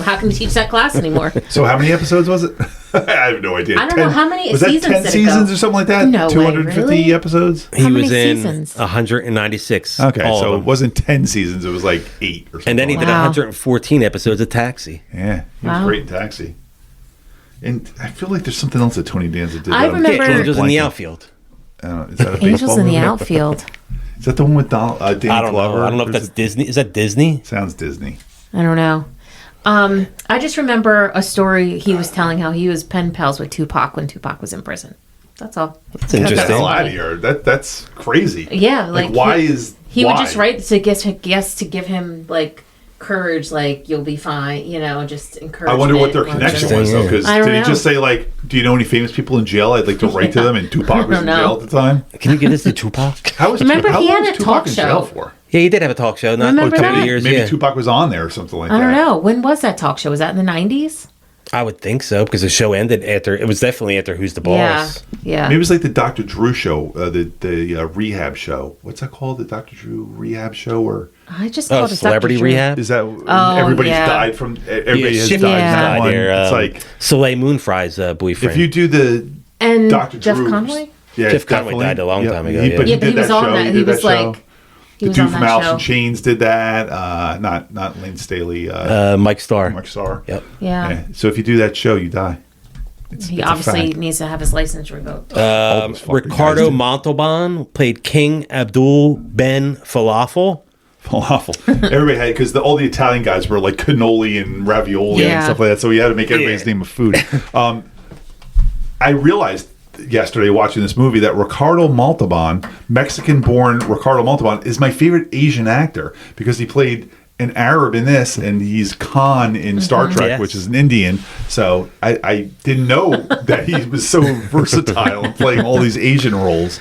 how can we teach that class anymore? So how many episodes was it? I have no idea. I don't know. How many was that seasons 10 did it seasons go? or something like that? No way, 250 really? episodes? He How many was in seasons? 196. Okay, all so of it them. wasn't 10 seasons. It was like 8 or something. And then he did Wow. 114 episodes of Taxi. Yeah, he was Wow. great in Taxi. And I feel like there's something else that Tony Danza did. I that I'm remember- drawing a Angels in the blank. outfield. Is that a Angels baseball in the movie? outfield. Is that the one with Danny I don't Glover? know. I don't know if Or that's is it- Disney. Is that Disney? Sounds Disney. I don't know. I just remember a story he was telling how he was pen pals with Tupac when Tupac was in prison. That's all. That's Get the interesting. hell out of here. That's crazy. Yeah, Like, why is he would why? just write to guess to give him like courage, like you'll be fine, just encourage. I wonder what their connection was, though, because did he just say, like, do you know any famous people in jail? I'd like to write to them, and Tupac was in jail at the time? Can you give this to Tupac? How was Remember, he had a Tupac talk in show. jail for? Yeah, he did have a talk show. Not Remember a couple that? of years. Maybe Tupac was on there or something like that. I don't know. When was that talk show? Was that in the 90s? I would think so, because the show ended after. It was definitely after Who's the Boss. Yeah. Maybe it was like the Dr. Drew show, the rehab show. What's that called? The Dr. Drew rehab show, or I just called it Celebrity Dr. Drew. Rehab. is that everybody's died from? Everybody has died in that one. It's like Soleil Moonfry's boyfriend. if you do the And Dr. Jeff Drew's- Conway? Yeah, Jeff Conway definitely. died a long time ago, But yeah. he But he did was that on show. that. He He did was that show. like, he The was dude on from that Alice show. in Chains did that. Not Lane Staley. Mike Starr. Mark Starr. Yep. Yeah. So if you do that show, you die. He it's a obviously fact. needs to have his license revoked. All those fucking Ricardo guys do. Montalban played King Abdul Ben Falafel. Falafel. Everybody had, because all the Italian guys were like cannoli and ravioli and Yeah. stuff like that. So we had to make everybody's name a food. I realized yesterday watching this movie that Ricardo Montalban, Mexican-born Ricardo Montalban, is my favorite Asian actor because he played an Arab in this, and he's Khan in Star Trek, Yes. which is an Indian. So I didn't know that he was so versatile in playing all these Asian roles.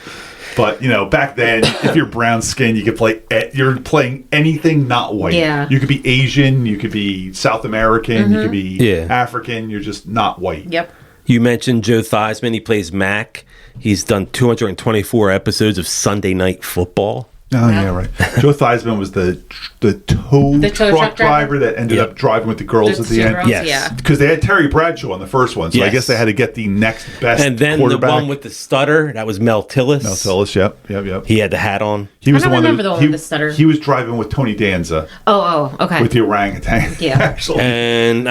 But back then, if you're brown skin, you could play. You're playing anything not white. Yeah. You could be Asian, you could be South American, you could be Yeah. African. You're just not white. Yep. You mentioned Joe Theismann. He plays Mac. He's done 224 episodes of Sunday Night Football. Oh yeah, right. Joe Theismann was the tow The tow truck driver that ended Yep. up driving with the girls at the two end. girls, Yes. Yeah. Because they had Terry Bradshaw on the first one, so I Yes. guess they had to get the next best And then the quarterback. one with the stutter, that was Mel Tillis. Mel Tillis, yep. He had the hat on. He was I don't the one remember that the one with the stutter. He was driving with Tony Danza Oh, okay. with the orangutan. Yeah. actually. And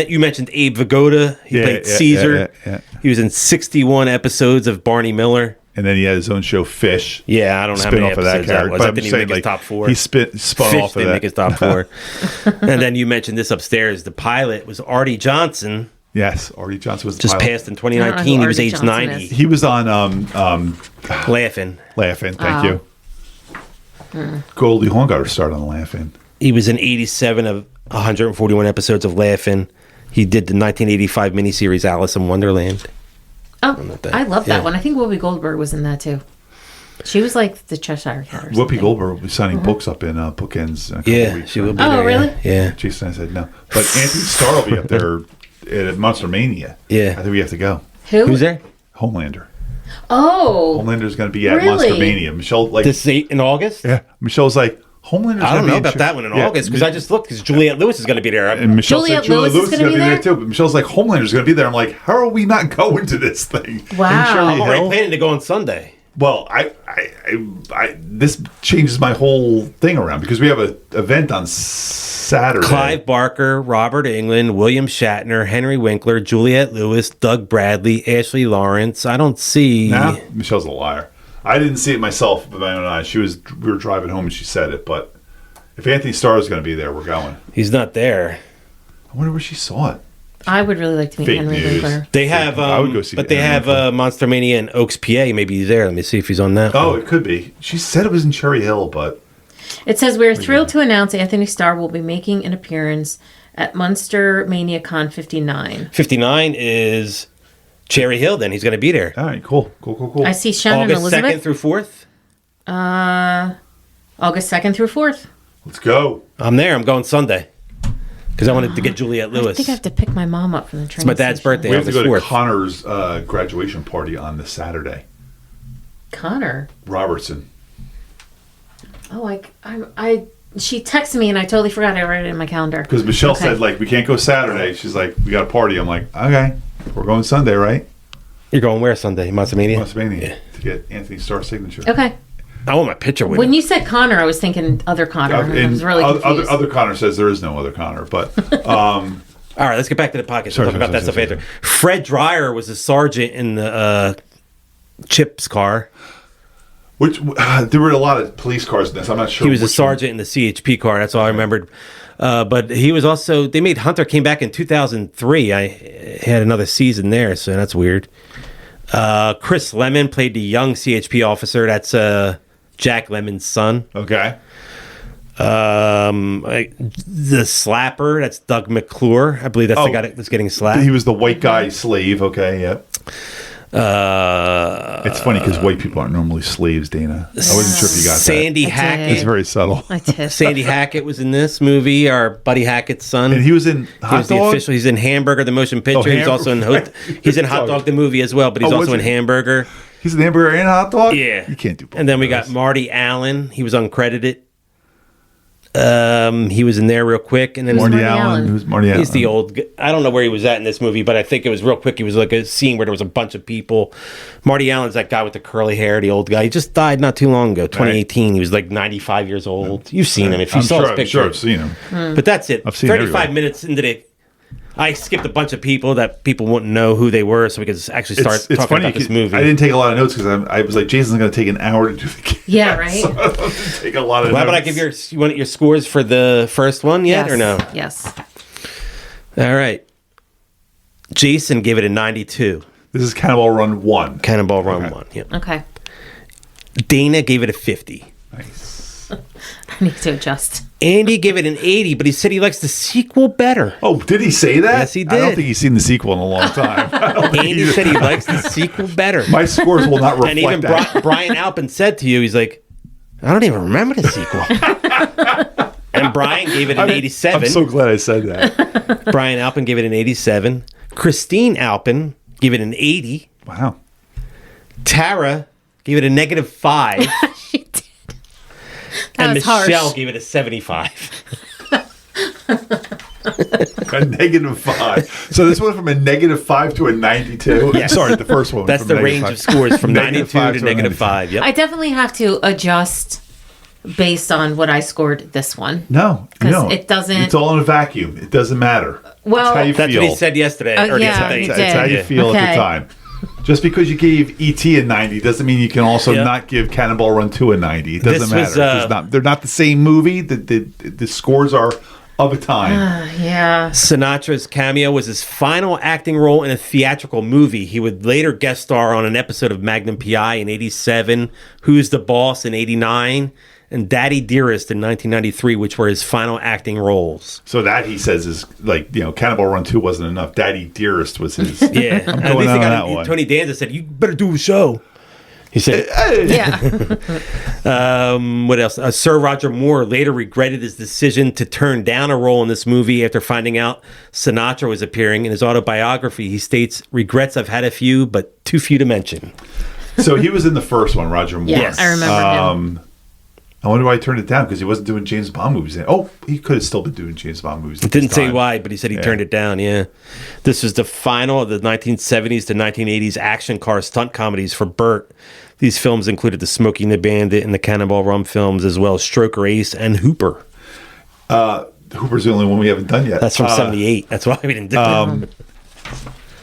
you mentioned Abe Vigoda. He Yeah, played yeah, Caesar. yeah. He was in 61 episodes of Barney Miller. And then he had his own show, Fish. Yeah, I don't know how Spin many off of that episodes that character. was. But That I'm didn't saying, even make his top four. He spun Fish off of didn't that. make his top four. And then you mentioned this upstairs. The pilot was Artie Johnson. Yes, Artie Johnson was the Just pilot. passed in I don't know 2019. who He was Artie age Johnson 90. is. He was on Laughing. Laughing. Thank you. Hmm. Goldie Hawn got her start on Laughing. He was in 87 of 141 episodes of Laughing. He did the 1985 miniseries Alice in Wonderland. Oh, that. I love Yeah. that one. I think Whoopi Goldberg was in that too. She was like the Cheshire Cat or Whoopi something. Goldberg will be signing books up in Bookends in a couple Yeah, weeks. she will be Oh, there. really? Yeah. Jason and I said no. But Anthony Starr will be up there at Monster Mania. Yeah. I think we have to go. Who? Who's there? Homelander. Oh, Homelander's going to be at Really? Monster Mania. Michelle, This is in August? yeah. Michelle's like, Homelander's I gonna don't be know in about Chi- that one in Yeah. August because I just looked because Juliette Lewis is going to be there. And Michelle Juliette said Juliette Lewis is Lewis is gonna going to be be there too. But Michelle's like, Homelander's going to be there. I'm like, how are we not going to this thing? Wow. And Cherry I'm already Hill? planning to go on Sunday. Well, this changes my whole thing around because we have an event on Saturday. Clive Barker, Robert Englund, William Shatner, Henry Winkler, Juliette Lewis, Doug Bradley, Ashley Lawrence. I don't see. Nah, Michelle's a liar. I didn't see it myself with my own eyes. We were driving home and she said it. But if Anthony Starr is going to be there, we're going. He's not there. I wonder where she saw it. I would really like to meet Fake Henry news. Winkler. They have, I would go see but they Henry have Monster Mania in Oaks, PA. Maybe he's there. Let me see if he's on that. Oh, one. it could be. She said it was in Cherry Hill, but It says we're thrilled to announce Anthony Starr will be making an appearance at Monster Mania Con 59. 59 is Cherry Hill. Then he's going to be there. all right, cool. I see Shannon August Elizabeth. 2nd through 4th. August 2nd through 4th. Let's go. I'm there. I'm going Sunday because I wanted to get Juliette I Lewis. think I have to pick my mom up from the train. It's my dad's station. birthday. We have to August go to 4th. Connor's graduation party on this Saturday. Connor. Robertson. Oh, she texted me and I totally forgot I wrote it in my calendar. Because Michelle Okay. said, like, we can't go Saturday. She's like, we got a party. I'm like, okay. We're going Sunday, right? You're going where Sunday? Monster Mania? Pennsylvania to get Anthony Starr's signature. Okay. I want my picture with When him. you said Connor, I was thinking other Connor. I And was really confused. other Connor says there is no other Connor, but All right, let's get back to the podcast. We'll talk about that stuff after. Fred Dreyer was a sergeant in the Chip's car. which there were a lot of police cars in this. I'm not sure. He was a which one. sergeant in the CHP car. That's all I remembered. But he was also. They made Hunter came back in 2003. I had another season there, so that's weird. Chris Lemon played the young CHP officer. That's Jack Lemon's son. Okay. The slapper, that's Doug McClure. I believe that's the guy that's getting slapped. He was the white guy slave. Okay, yeah. It's funny because white people aren't normally slaves, Dana. I wasn't sure if you got Sandy that. Hackett. It's very subtle. I did. Sandy Hackett was in this movie, our Buddy Hackett's son. And he was in Hot Dog? He's in Hamburger, the motion picture. He's also in he's in Hot Dog, the movie as well, but he's also in Hamburger. He's in Hamburger and Hot Dog? Yeah. You can't do both. And then we got Marty Allen. He was uncredited. He was in there real quick, and then Marty Allen. Who's Marty Allen? He's the old. I don't know where he was at in this movie, but I think it was real quick. He was like a scene where there was a bunch of people. Marty Allen's that guy with the curly hair, the old guy. He just died not too long ago, 2018. He was like 95 years old. You've seen him if you saw his picture. I'm sure I've seen him. But that's it. I've seen 35 minutes into the. I skipped a bunch of people that people wouldn't know who they were, so we could actually start talking funny about this movie. I didn't take a lot of notes because I was like, Jason's going to take an hour to do the game. Yeah, right. So I don't have to take a lot of How notes. about I give you want your scores for the first one yet or no? Yes. All right. Jason gave it a 92. This is Cannonball Run 1. Cannonball Run 1. Yep. Okay. Dana gave it a 50. Nice. I need to adjust. Andy gave it an 80, but he said he likes the sequel better. Oh, did he say that? Yes, he I don't did. think he's seen the sequel in a long time. Andy said he likes the sequel better. My scores will not reflect And even that. Brian Alpin said to you, he's like, I don't even remember the sequel. And Brian gave it an 87. I'm so glad I said that. Brian Alpin gave it an 87. Christine Alpin gave it an 80. Wow. Tara gave it a -5. She did. And was Michelle harsh. gave it a 75. A -5. So this went from a -5 to a 92. Yes. Sorry, the first one. That's from the range -5. of scores from 92 -5 to to a -5. Yep. I definitely have to adjust based on what I scored this one. No, 'Cause it doesn't- It's all in a vacuum. It doesn't matter. Well- it's how you That's feel. what he said yesterday. Oh, or the yeah, other day. he It's did. how you feel at Okay. the time. Just because you gave E.T. a 90 doesn't mean you can also Yep. not give Cannonball Run 2 a 90. It doesn't This matter. was, They're not the same movie. The scores are of a time. Yeah. Sinatra's cameo was his final acting role in a theatrical movie. He would later guest star on an episode of Magnum P.I. in 87, Who's the Boss in 89, and Daddy Dearest in 1993, which were his final acting roles. So that, he says, is like, Cannonball Run 2 wasn't enough. Daddy Dearest was his. Yeah. I'm At going least out they on got that one. Tony Danza said, you better do a show. He said, Yeah. what else? Sir Roger Moore later regretted his decision to turn down a role in this movie after finding out Sinatra was appearing. In his autobiography, he states, regrets I've had a few, but too few to mention. So he was in the first one, Roger Moore. Yes. I remember him. I wonder why he turned it down, because he wasn't doing James Bond movies. Oh, he could have still been doing James Bond movies. Didn't say why, but he said he turned it down, yeah. This was the final of the 1970s to 1980s action car stunt comedies for Burt. These films included the Smokey and the Bandit and the Cannonball Run films, as well as Stroker Ace and Hooper. Hooper's the only one we haven't done yet. That's from 78. That's why we didn't do it.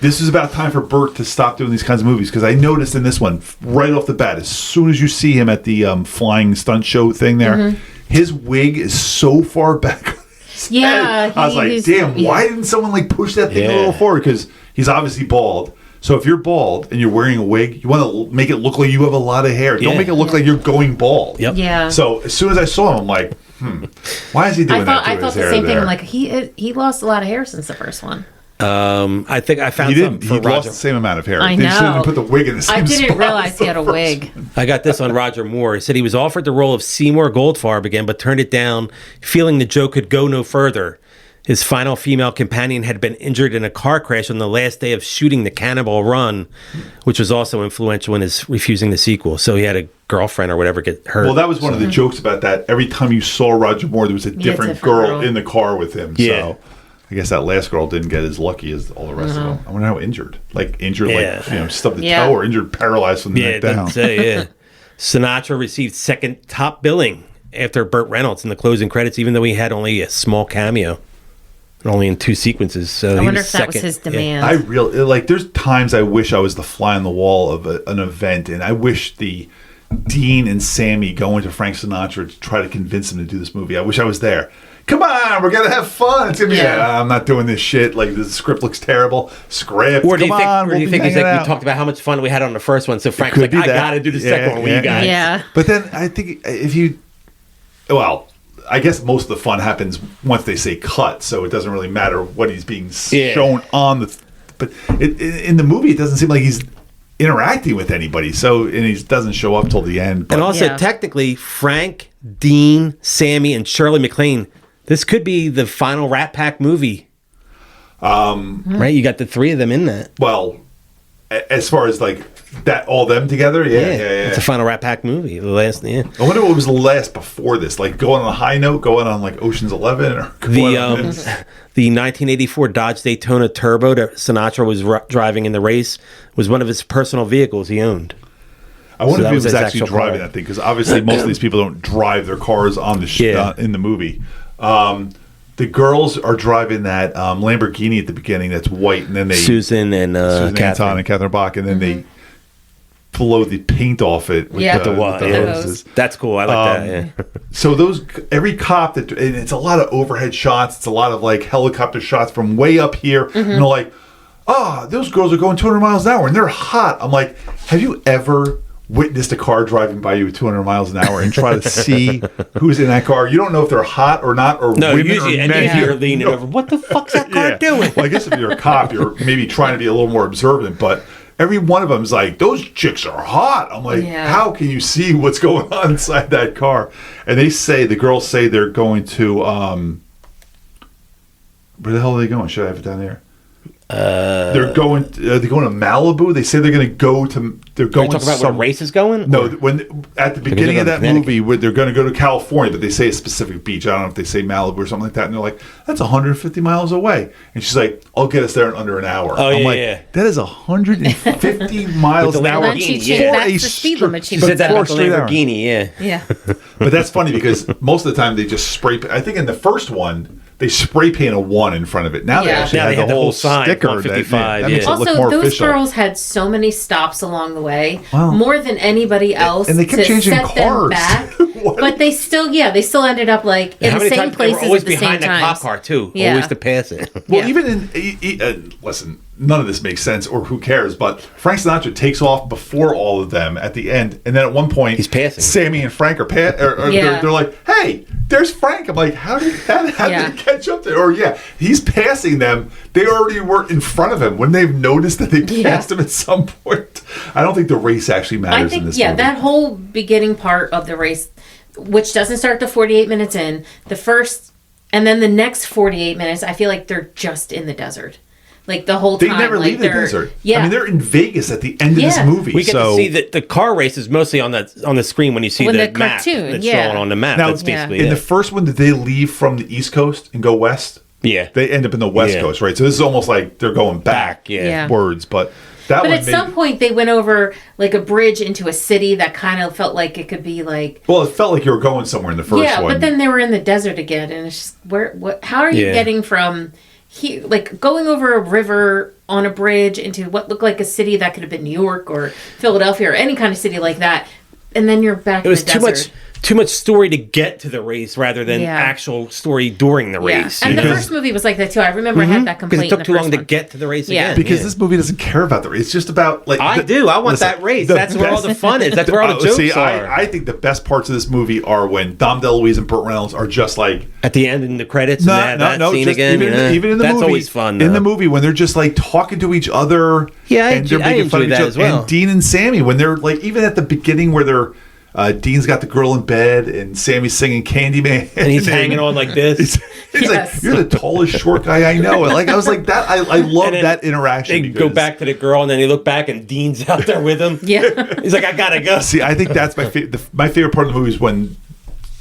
This is about time for Burt to stop doing these kinds of movies, because I noticed in this one, right off the bat, as soon as you see him at the flying stunt show thing there, his wig is so far back. Yeah. I was like, damn, why didn't someone push that thing a little forward? Because he's obviously bald. So if you're bald and you're wearing a wig, you want to make it look like you have a lot of hair. Don't make it look like you're going bald. Yep. Yeah. So as soon as I saw him, I'm like, why is he doing that to I his thought the hair same thing. there? I'm like, he lost a lot of hair since the first one. I think I found He something didn't. for He lost Roger. the same amount of hair. I They just know. didn't put the wig in the same I didn't spot realize as he had a the wig. first one. I got this on Roger Moore. He said he was offered the role of Seymour Goldfarb again, but turned it down, feeling the joke could go no further. His final female companion had been injured in a car crash on the last day of shooting the Cannonball Run, which was also influential in his refusing the sequel. So he had a girlfriend or whatever get hurt. Well, that was one of the jokes about that. Every time you saw Roger Moore, there was a different girl in the car with him. Yeah. So I guess that last girl didn't get as lucky as all the rest of them. I wonder how injured. Stubbed the toe, or injured, paralyzed from the neck down. Sinatra received second top billing after Burt Reynolds in the closing credits, even though he had only a small cameo. Only in 2 sequences. So I he wonder was if that second. was his demand. I really there's times I wish I was the fly on the wall of an event, and I wish the Dean and Sammy going to Frank Sinatra to try to convince him to do this movie. I wish I was there. Come on, we're gonna have fun. It's gonna be. I'm not doing this shit. Like, the script looks terrible. Script. Or do you come think, on, or do you we'll think be he's like, hanging we out. talked about how much fun we had on the first one, so Frank's Could like, be I that. gotta do the second one with you guys. Yeah. But then I think if you, well, I guess most of the fun happens once they say cut, so it doesn't really matter what he's being shown on the. But in the movie, it doesn't seem like he's interacting with anybody. So, and he doesn't show up till the end. But. And also, technically, Frank, Dean, Sammy, and Shirley MacLaine. This could be the final Rat Pack movie. Right? You got the three of them in that. Well, as far as like that, all them together, yeah. It's a final Rat Pack movie. The last, I wonder what was the last before this. Like going on a high note, going on like Ocean's 11, or the 1984 Dodge Daytona Turbo that Sinatra was driving in the race was one of his personal vehicles he owned. I wonder if he was actually driving that thing, because obviously most of these people don't drive their cars on the in the movie. The girls are driving that Lamborghini at the beginning that's white, and then they Susan Anton and Catherine Bach, and then they blow the paint off it with the hoses. That's cool. I like that. Yeah. So every cop and it's a lot of overhead shots. It's a lot of like helicopter shots from way up here, and they're like, those girls are going 200 miles an hour and they're hot. I'm like, have you ever witnessed a car driving by you at 200 miles an hour and try to see who's in that car? You don't know if they're hot or not, or women usually, or men. You're leaning over. What the fuck's that car doing? Well, I guess if you're a cop, you're maybe trying to be a little more observant, but every one of them is like, those chicks are hot. I'm like, how can you see what's going on inside that car? And the girls say they're going to, where the hell are they going? Should I have it down there? They're going to Malibu. They say they're going to go to. They're going. Talk about where the race is going. No, when at the beginning of that movie, where they're going to go to California, but they say a specific beach. I don't know if they say Malibu or something like that. And they're like, "That's 150 miles away." And she's like, "I'll get us there in under an hour." I'm like, "That is 150 miles an hour." That's the speed limit. She said that about the Lamborghini. Yeah. But that's funny because most of the time they just spray. I think in the first one, they spray paint a 1 in front of it. Now they actually have the whole sign, sticker. 155. That makes it look also, more those official. girls had so many stops along the way, more than anybody else, and they kept changing set cars. Them back. But they still ended up like in the same places always at the same behind the cop car too. Yeah. Always to pass it. Well, even in listen, none of this makes sense, or who cares? But Frank Sinatra takes off before all of them at the end, and then at one point he's passing. Sammy and Frank are they're like, "Hey, there's Frank." I'm like, "How did they catch up there?" Or he's passing them. They already were in front of him. Wouldn't they have noticed that they passed him at some point? I don't think the race actually matters in this movie. That whole beginning part of the race, which doesn't start to 48 minutes in, the first, and then the next 48 minutes, I feel like they're just in the desert. Like the whole time. They never leave the desert. Yeah. I mean, they're in Vegas at the end of this movie. We get to see that the car race is mostly on the screen when you see the map cartoon, that's shown on the map. Now, that's basically in the first one, did they leave from the East Coast and go west? Yeah. They end up in the West Coast, right? So this is almost like they're going back words, but that But at some point, they went over like a bridge into a city that kind of felt like it could be like. Well, it felt like you were going somewhere in the first one. Yeah, but then they were in the desert again, and it's just how are you getting from here, like going over a river on a bridge into what looked like a city that could have been New York or Philadelphia or any kind of city like that, and then you're back in the desert. Too much story to get to the race rather than actual story during the race. And the first movie was like that too. I remember I had that complaint. Because it took too long to get to the race again. Because this movie doesn't care about the race. It's just about like I want that race. That's where all the fun is. That's where all the jokes are. I think the best parts of this movie are when Dom DeLuise and Burt Reynolds are just like at the end in the credits. That scene again. Even in the movie, that's always fun. In the movie when they're just like talking to each other. And they're making fun of each other as well. And Dean and Sammy when they're like even at the beginning where they're. Dean's got the girl in bed, and Sammy's singing Candyman, and he's hanging on like this. He's like, "You're the tallest short guy I know." And like I was like that. I love that interaction. They go back to the girl, and then they look back, and Dean's out there with him. Yeah, he's like, "I gotta go." See, I think that's my favorite part of the movie is when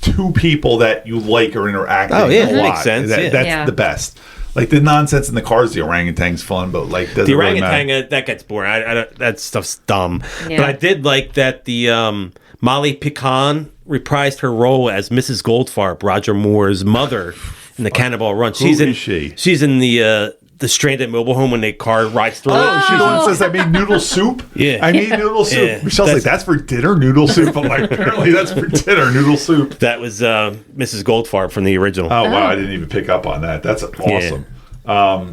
two people that you like are interacting. Oh yeah, that makes sense. That's the best. Like the nonsense in the cars, the orangutan's fun, but like doesn't the orangutan really that gets boring. I that stuff's dumb. Yeah. But I did like that the Molly Picon reprised her role as Mrs. Goldfarb, Roger Moore's mother in the Cannonball Run. She's in the stranded mobile home when the car rides through. Oh, she's the one that says, "I made noodle soup." Yeah, I made noodle soup. Yeah. Michelle's like, "That's for dinner, noodle soup." I'm like, apparently that's for dinner, noodle soup. That was Mrs. Goldfarb from the original. Oh wow, I didn't even pick up on that. That's awesome. Yeah.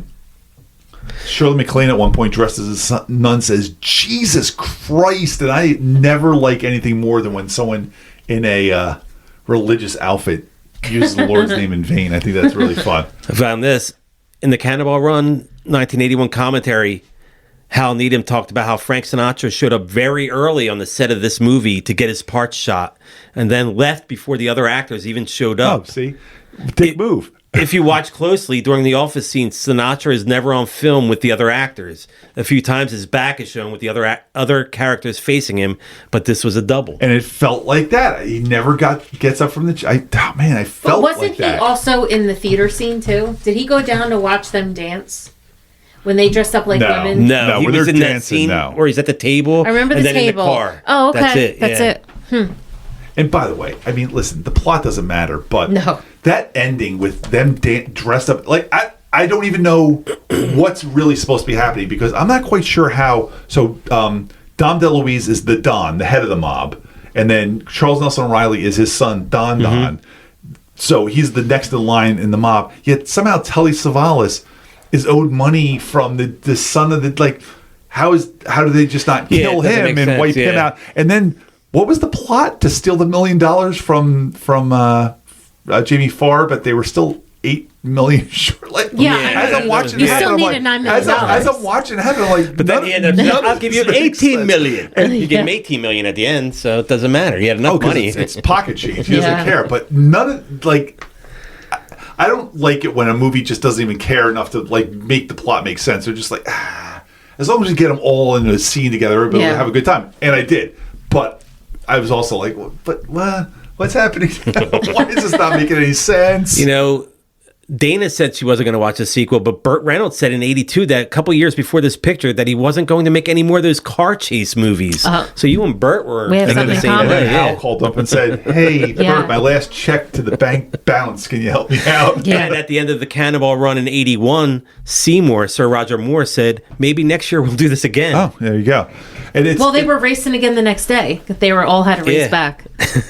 Shirley MacLaine at one point dressed as a nun says, "Jesus Christ," and I never like anything more than when someone in a religious outfit uses the Lord's name in vain. I think that's really fun. I found this in the Cannonball Run 1981 commentary. Hal Needham talked about how Frank Sinatra showed up very early on the set of this movie to get his part shot, and then left before the other actors even showed Oh, up. see? Big move. If you watch closely, during the office scene, Sinatra is never on film with the other actors. A few times his back is shown with the other characters facing him, but this was a double. And it felt like that. He never gets up from the... I felt Wasn't like that. he also in the theater scene too? Did he go down to watch them dance when they dressed up like women? No, he when was they're in that dancing, scene no. where he's at the table. I remember and the then table. in the car. Oh, okay. That's it. And by the way, I mean, listen, the plot doesn't matter, but No. that ending with them dressed up, like, I don't even know what's really supposed to be happening because I'm not quite sure how. So, Dom DeLuise is the Don, the head of the mob, and then Charles Nelson Riley is his son, Don Don. So he's the next in line in the mob. Yet somehow Telly Savalas is owed money from the son of the, like, how do they just not kill it doesn't him make and sense, wipe him out? And then what was the plot to steal the $1 million from Jamie Farr, but they were still $8 million short? Like, Yeah, as I'm watching you it happen, still I'm needed like, $9 million. as I'm watching it happen, I'm like, But then he ended up, I'll give you $18 million. You give him $18 million at the end, so it doesn't matter. He had enough money. It's pocket change. He Yeah. doesn't care. But none of, like, I don't like it when a movie just doesn't even care enough to, like, make the plot make sense. They're just like, as long as we get them all in a scene together, everybody will have a good time. And I did. But I was also like, what's happening? Why is this not making any sense? You know, Dana said she wasn't going to watch the sequel, but Burt Reynolds said in '82 that a couple years before this picture that he wasn't going to make any more of those car chase movies. So you and Burt were We have thinking the something in same common. way. And then Al called up and said, hey, Bert, my last check to the bank bounced. Can you help me out? Yeah. And at the end of the Cannonball Run in '81, Seymour, Sir Roger Moore, said, maybe next year we'll do this again. Oh, there you go. And it's, Well, they were racing again the next day. They were all had to race back.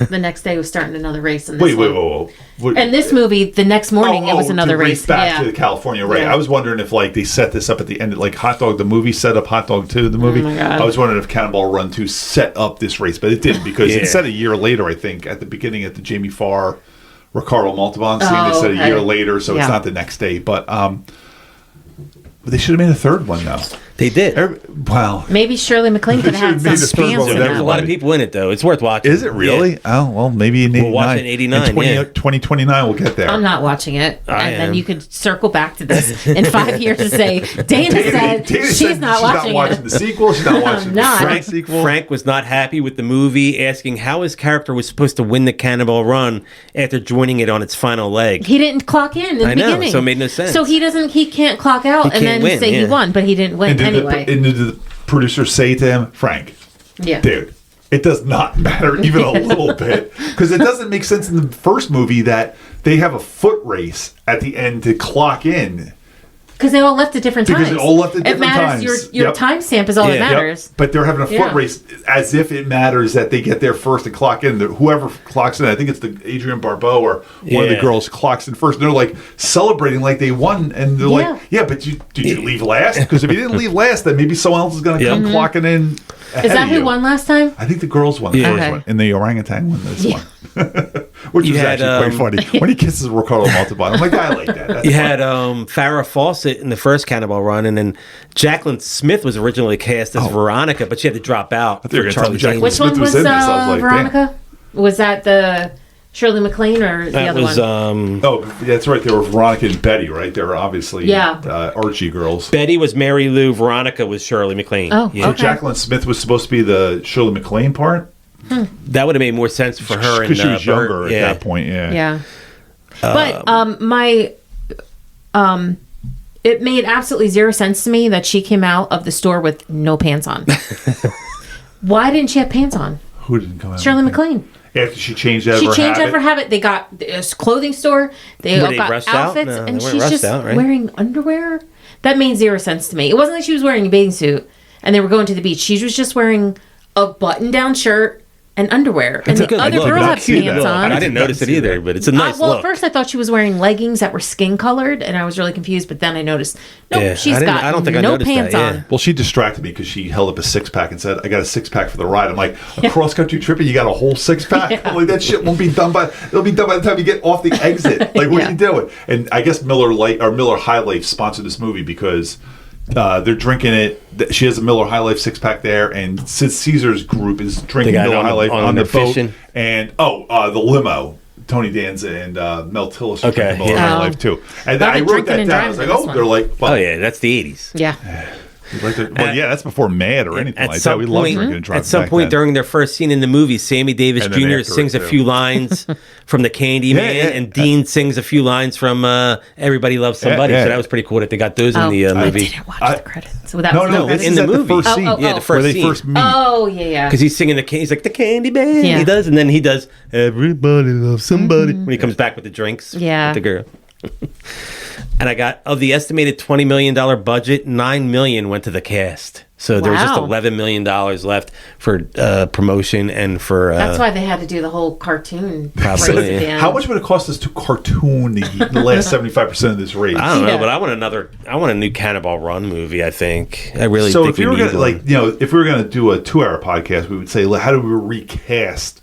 The next day was starting another race. In this wait. And this movie, the next morning, it was another to race. back to the California, right? Yeah. I was wondering if, like, they set this up at the end, like Hot Dog the movie set up Hot Dog 2 the movie. my God. I was wondering if Cannonball Run 2 set up this race, but it didn't because it said a year later, I think, at the beginning at the Jamie Farr, Ricardo Montalban scene. They said a year later, so it's not the next day. But they should have made a third one, though. They did. Wow. Maybe Shirley MacLaine could They have had should've made some the third one fancy with There's a lot of everybody. people in it, though. It's worth watching. Is it really? Yeah. Oh, well, maybe in 89. We'll watch it in 89, 2029 we'll get there. I'm not watching it. I And then am. you could circle back to this in 5 years and say, Dana said she's not watching it. the sequel. She's not watching the not. Frank sequel. Frank was not happy with the movie, asking how his character was supposed to win the Cannonball Run after joining it on its final leg. He didn't clock in the I know, beginning. so it made no sense. So he can't clock out and can't then win, say he yeah. won, but he didn't win And anyway. did the producer say to him, Frank, Yeah. dude, it does not matter even a little bit because it doesn't make sense in the first movie that they have a foot race at the end to clock in. Because they all left at different times. Because they all left at different It matters. times. Your Yep. timestamp is all that Yeah. matters. But they're having a foot Yeah. race as if it matters that they get there first and clock in. Whoever clocks in, I think it's the Adrienne Barbeau or one of the Yeah. girls clocks in first. And they're like celebrating like they won. And they're like, yeah, but did you leave last? Because if you didn't leave last, then maybe someone else is going to come clocking in. Is that who won last time? I think the girls won the first Okay. one, and the orangutan won this one, which You was had, actually quite funny. When he kisses Ricardo Montalban, I'm like, I like that. That's You fun. had Farrah Fawcett in the first Cannonball Run, and then Jacqueline Smith was originally cast as Veronica, but she had to drop out thought you were for gonna tell me Charlie Jacqueline James. Which Smith one was was in this. I was like, damn. Veronica? Was that the Shirley MacLaine or the That other was one? Oh, that's right. They were Veronica and Betty, right? They were obviously Archie girls. Betty was Mary Lou, Veronica was Shirley MacLaine. Oh, yeah. So okay. Jacqueline Smith was supposed to be the Shirley MacLaine part That would have made more sense for her. because she and, was Burt. younger Yeah. at that point. Yeah. Yeah. But it made absolutely zero sense to me that she came out of the store with no pants on. Why didn't she have pants on? Who didn't come out? Shirley with that? MacLaine. After she changed out She of her changed habit. out of her habit. They got a clothing store. They Were all they got rushed out? outfits, No, they and weren't she's rushed just out, right? wearing underwear. That made zero sense to me. It wasn't like she was wearing a bathing suit and they were going to the beach. She was just wearing a button-down shirt and underwear, and the good other look. girl Not had see pants that. on. I didn't notice it either, but it's a nice Well, look. at first I thought she was wearing leggings that were skin colored, and I was really confused. But then I noticed, nope, Yeah, she's I don't think I no noticed pants that, yeah. on. Well, she distracted me because she held up a 6-pack and said, "I got a 6-pack for the ride." I'm like, "A cross-country trip, and you got a whole 6-pack?" I'm like, "That shit won't be done it'll be done by the time you get off the exit." Like, what are you doing? And I guess Miller High Life sponsored this movie because they're drinking it. She has a Miller High Life 6-pack there, and since Caesar's group is drinking got it Miller on High the- Life on on the the boat, fishing. and the limo. Tony Danza and Mel Tillis are Okay, drinking Miller yeah. High Life too. And Well, I they're wrote drinking that and down. I was like, driving "Oh, this they're like, well, Oh yeah, that's the 80s. Yeah, yeah, that's before Mad or anything like that. We love drinking and driving. At some back point then. during their first scene in the movie, Sammy Davis And then Jr. after sings it, a too. few lines from The Candy Yeah, Man, yeah. and Dean sings a few lines from Everybody Loves Somebody. Yeah, yeah. So that was pretty cool that they got those in the I movie. didn't watch I- the credits. So that No, was no, the this in is the at movie. the first scene. Yeah, the first where they scene. first meet. Oh yeah. Because he's singing he's like the Candy Man. Yeah. He does, and then he does Everybody Loves Somebody when he comes back with the drinks. Yeah. with the girl. And I got of the estimated $20 million budget, $9 million went to the cast. So there was just Wow. $11 million left for promotion and for. That's why they had to do the whole cartoon. Probably, race at yeah. the end. How much would it cost us to cartoon the last 75% of this race? I don't know, Yeah. but I want a new Cannonball Run movie. I think I really. So think if you we were need gonna one. if we were gonna do a 2-hour podcast, we would say, how do we recast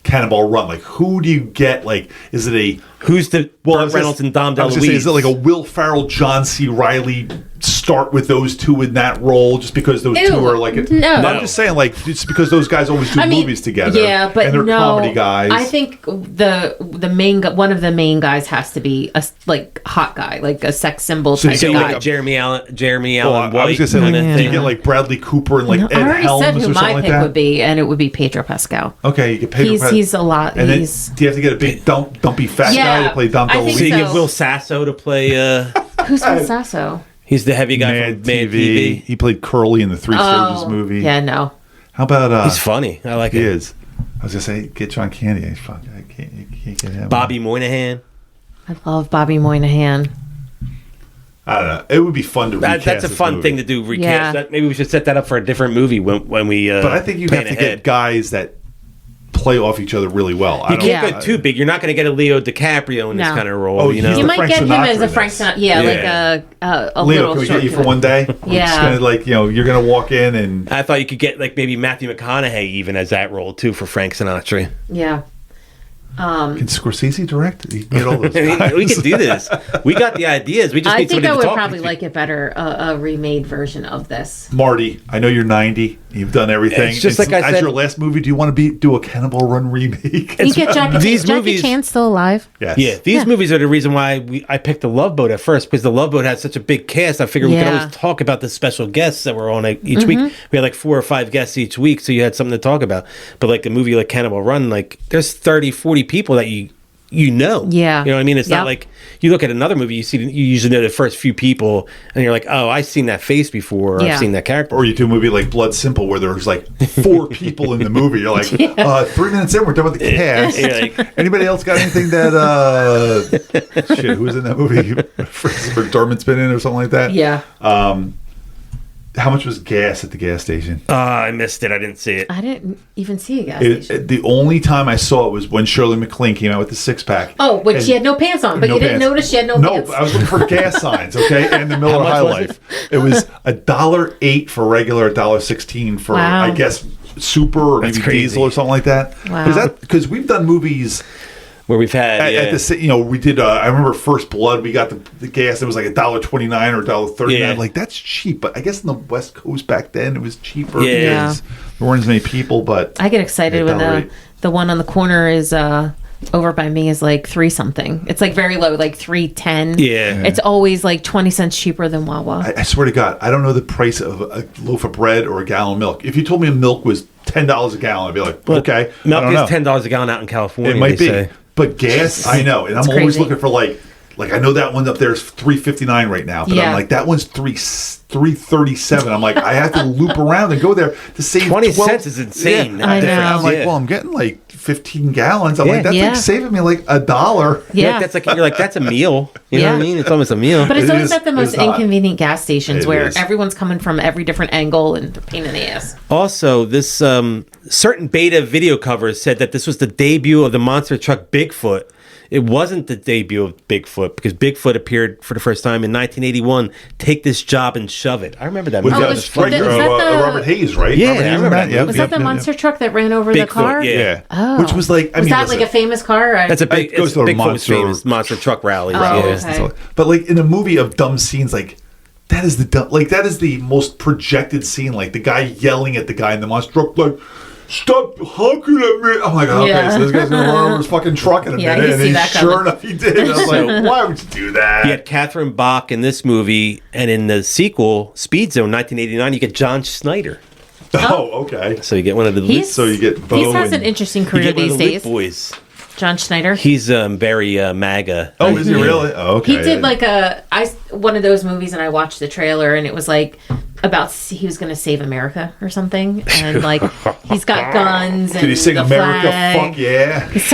Cannonball Run? Like, who do you get? Like, is it a Who's the Burt Reynolds and Dom I was DeLuise? gonna say, is it like a Will Ferrell, John C. Riley? Start with those two in that role, just because those Ew, two are like. no. I'm just saying, like, it's because those guys always do movies together. Yeah, but and they're no, comedy guys. I think the main one of the main guys has to be a hot guy, like a sex symbol So you type say, guy. like, Jeremy Allen Well, White. I was gonna say, like, kinda do you thing. get like Bradley Cooper and like Ed I already Helms said or who something my like pick that? would be, and it would be Pedro Pascal. Okay, you get Pedro He's Pascal. a lot. And then, He's do you have to get a big dumpy fat guy to play Dom I think So you DeLuise? get Will Sasso to play. who's Will Sasso? He's the heavy guy Mad from Mad TV. TV. He played Curly in the Three Stooges movie. Yeah, no. How about He's funny. I like he it. is. I was gonna say get John Candy. Fuck, you can't get him. Bobby Moynihan. I love Bobby Moynihan. I don't know. It would be fun to recast That's a this fun movie. thing to do. Recast Yeah. that. Maybe we should set that up for a different movie when we. But I think you plan have to ahead. get guys that play off each other really well. I You don't, can't go too big. You're not going to get a Leo DiCaprio in this No. kind of role. Oh, you he's know. the You might Frank get him Sinatra as a in Frank this. Sinatra. Yeah. Yeah, like a Leo, little can we short get you for kid. one day? We're Yeah. just gonna, like, you're gonna walk in and I thought you could get like maybe Matthew McConaughey even as that role too for Frank Sinatra. Yeah. can Scorsese direct? You can get all those guys. we could do this. We got the ideas. We just I need think somebody I to would talk probably to. like it better, a remade version of this. Marty, I know you're 90. You've done everything. It's just like I as said- your last movie, do you want to do a Cannonball Run remake? You get Jackie, these Jackie movies- Chan still alive? Yes. Yeah, these movies are the reason why I picked The Love Boat at first, because The Love Boat had such a big cast. I figured we could Yeah. always talk about the special guests that were on it each week. We had like 4 or 5 guests each week, so you had something to talk about. But like a movie like Cannonball Run, like there's 30, 40 people that you know. Yeah. You know what I mean? It's Yep. not like you look at another movie, you usually know the first few people, and you're like, oh, I've seen that face before, or Yeah. I've seen that character. Or you do a movie like Blood Simple where there's like 4 people in the movie. You're like, 3 minutes in, we're done with the cast. You're like, Anybody else got anything that shit, who was in that movie? McDermott's been in or something like that? Yeah. How much was gas at the gas station? I missed it. I didn't see it. I didn't even see a gas station. The only time I saw it was when Shirley MacLaine came out with the 6-pack. Oh, but And- she had no pants on. But No you didn't pants. notice she had no No, pants. I was looking for gas signs, okay, and the Miller much High was Life. It was $1.08 for regular, $1.16 for Wow. I guess super or That's maybe crazy. diesel or something like that. Wow. Because we've done movies Where we've had, at the we did. I remember First Blood. We got the gas. It was like $1.29 or $1.39. Yeah. Like that's cheap, but I guess in the West Coast back then it was cheaper Yeah. because there weren't as many people. But I get excited when $1.08. the one on the corner is over by me is like 3 something. It's like very low, like 3.10. Yeah. It's always like 20 cents cheaper than Wawa. I swear to God, I don't know the price of a loaf of bread or a gallon of milk. If you told me milk was $10 a gallon, I'd be like, okay, I milk don't is know. $10 a gallon out in California. It might they be, say. but gas, I know, and I'm It's always crazy. looking for like like I know that one up there is $359 right now, but I'm like that one's $337. I'm like I have to loop around and go there to save 20 cents is insane. I know. I'm like, well, I'm getting like 15 gallons. I'm like, that's like saving me like $1. Yeah, you're like that's a meal. You know what I mean? It's almost a meal. But it's always at the most inconvenient gas stations where is. everyone's coming from every different angle and they're pain in the ass. Also, this certain beta video covers said that this was the debut of the monster truck Bigfoot. It wasn't the debut of Bigfoot because Bigfoot appeared for the first time in 1981. Take this job and shove it. I remember that movie. That was Robert Hayes, right? Yeah, Robert I remember that. Yep, Was that the monster truck that ran over Bigfoot, the car? Yeah. Oh. Which was like, was that like a famous car? That's a big. It goes to a Bigfoot's famous monster truck rally. Okay. But like in a movie of dumb scenes, like that is the most projected scene. Like the guy yelling at the guy in the monster truck, like, "Stop honking at me!" I'm like, okay, so this guy's gonna run over his fucking truck in a minute, and then sure enough, he did. I was like, why would you do that? You had Catherine Bach in this movie, and in the sequel, Speed Zone, 1989, you get John Schneider. Oh, okay. So you get one of the. So you get Bo. He has an interesting career these days. Boys. John Schneider. He's very MAGA. Oh, is he really? Oh, okay. He did like one of those movies, and I watched the trailer, and it was like about he was going to save America or something, and like he's got guns. And did he sing the America? Flag. Fuck yeah! It's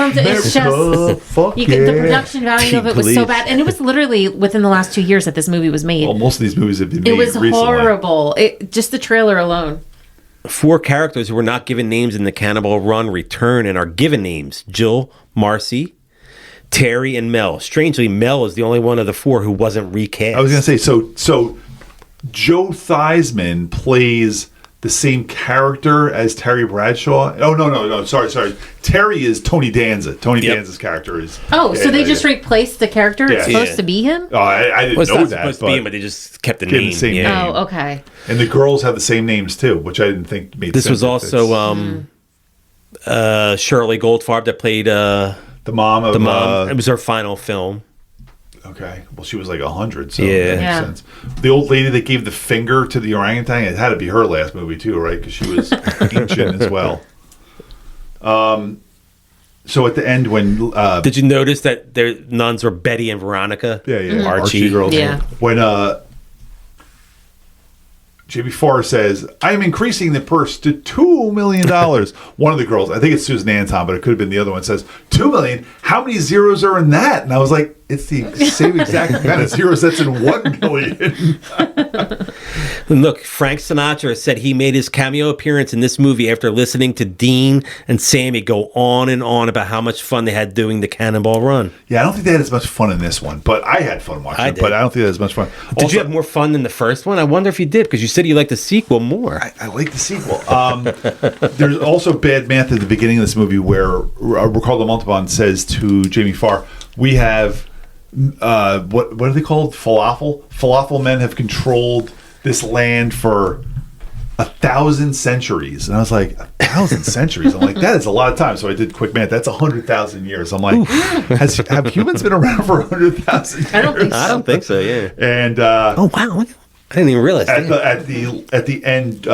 just fuck you get the production value of it was so bad, and it was literally within the last 2 years that this movie was made. Well, most of these movies have been made. It was recently. horrible. Just the trailer alone. 4 characters who were not given names in the Cannonball Run return and are given names: Jill, Marcy, Terry, and Mel. Strangely, Mel is the only one of the 4 who wasn't recast. I was going to say, so Joe Theismann plays the same character as Terry Bradshaw. Oh, no. Sorry. Terry is Tony Danza. Tony Danza's character is... Oh, so they just replaced the character? It's supposed to be him? Oh, I didn't know that. It's not supposed to be him, but they just kept the name. The same name. Oh, okay. And the girls have the same names, too, which I didn't think made sense. This was also Shirley Goldfarb that played... the mom of... it was her final film. Okay. Well, she was like 100, so Yeah. that makes sense. The old lady that gave the finger to the orangutan, it had to be her last movie, too, right? Because she was ancient as well. So at the end when... Did you notice that their nuns were Betty and Veronica? Yeah. Archie girls. Yeah. When J.B. Farr says, "I'm increasing the purse to $2 million." One of the girls, I think it's Susan Anton, but it could have been the other one, says, $2 million? How many zeros are in that? And I was like, it's the same exact amount of zeros that's in $1 million. Look, Frank Sinatra said he made his cameo appearance in this movie after listening to Dean and Sammy go on and on about how much fun they had doing the Cannonball Run. Yeah, I don't think they had as much fun in this one, but I had fun watching it, but I don't think they had as much fun. Did you have more fun than the first one? I wonder if you did, because you said you liked the sequel more. I like the sequel. There's also bad math at the beginning of this movie where Ricardo Montalban says to Jamie Farr, "We have what are they called? Falafel. Falafel men have controlled this land for 1,000 centuries." And I was like, 1,000 centuries? I'm like, that is a lot of time. So I did quick math. That's 100,000 years. I'm like, have humans been around for 100,000 years? I don't think so. I don't think so, yeah. And oh, wow. I didn't even realize at the end,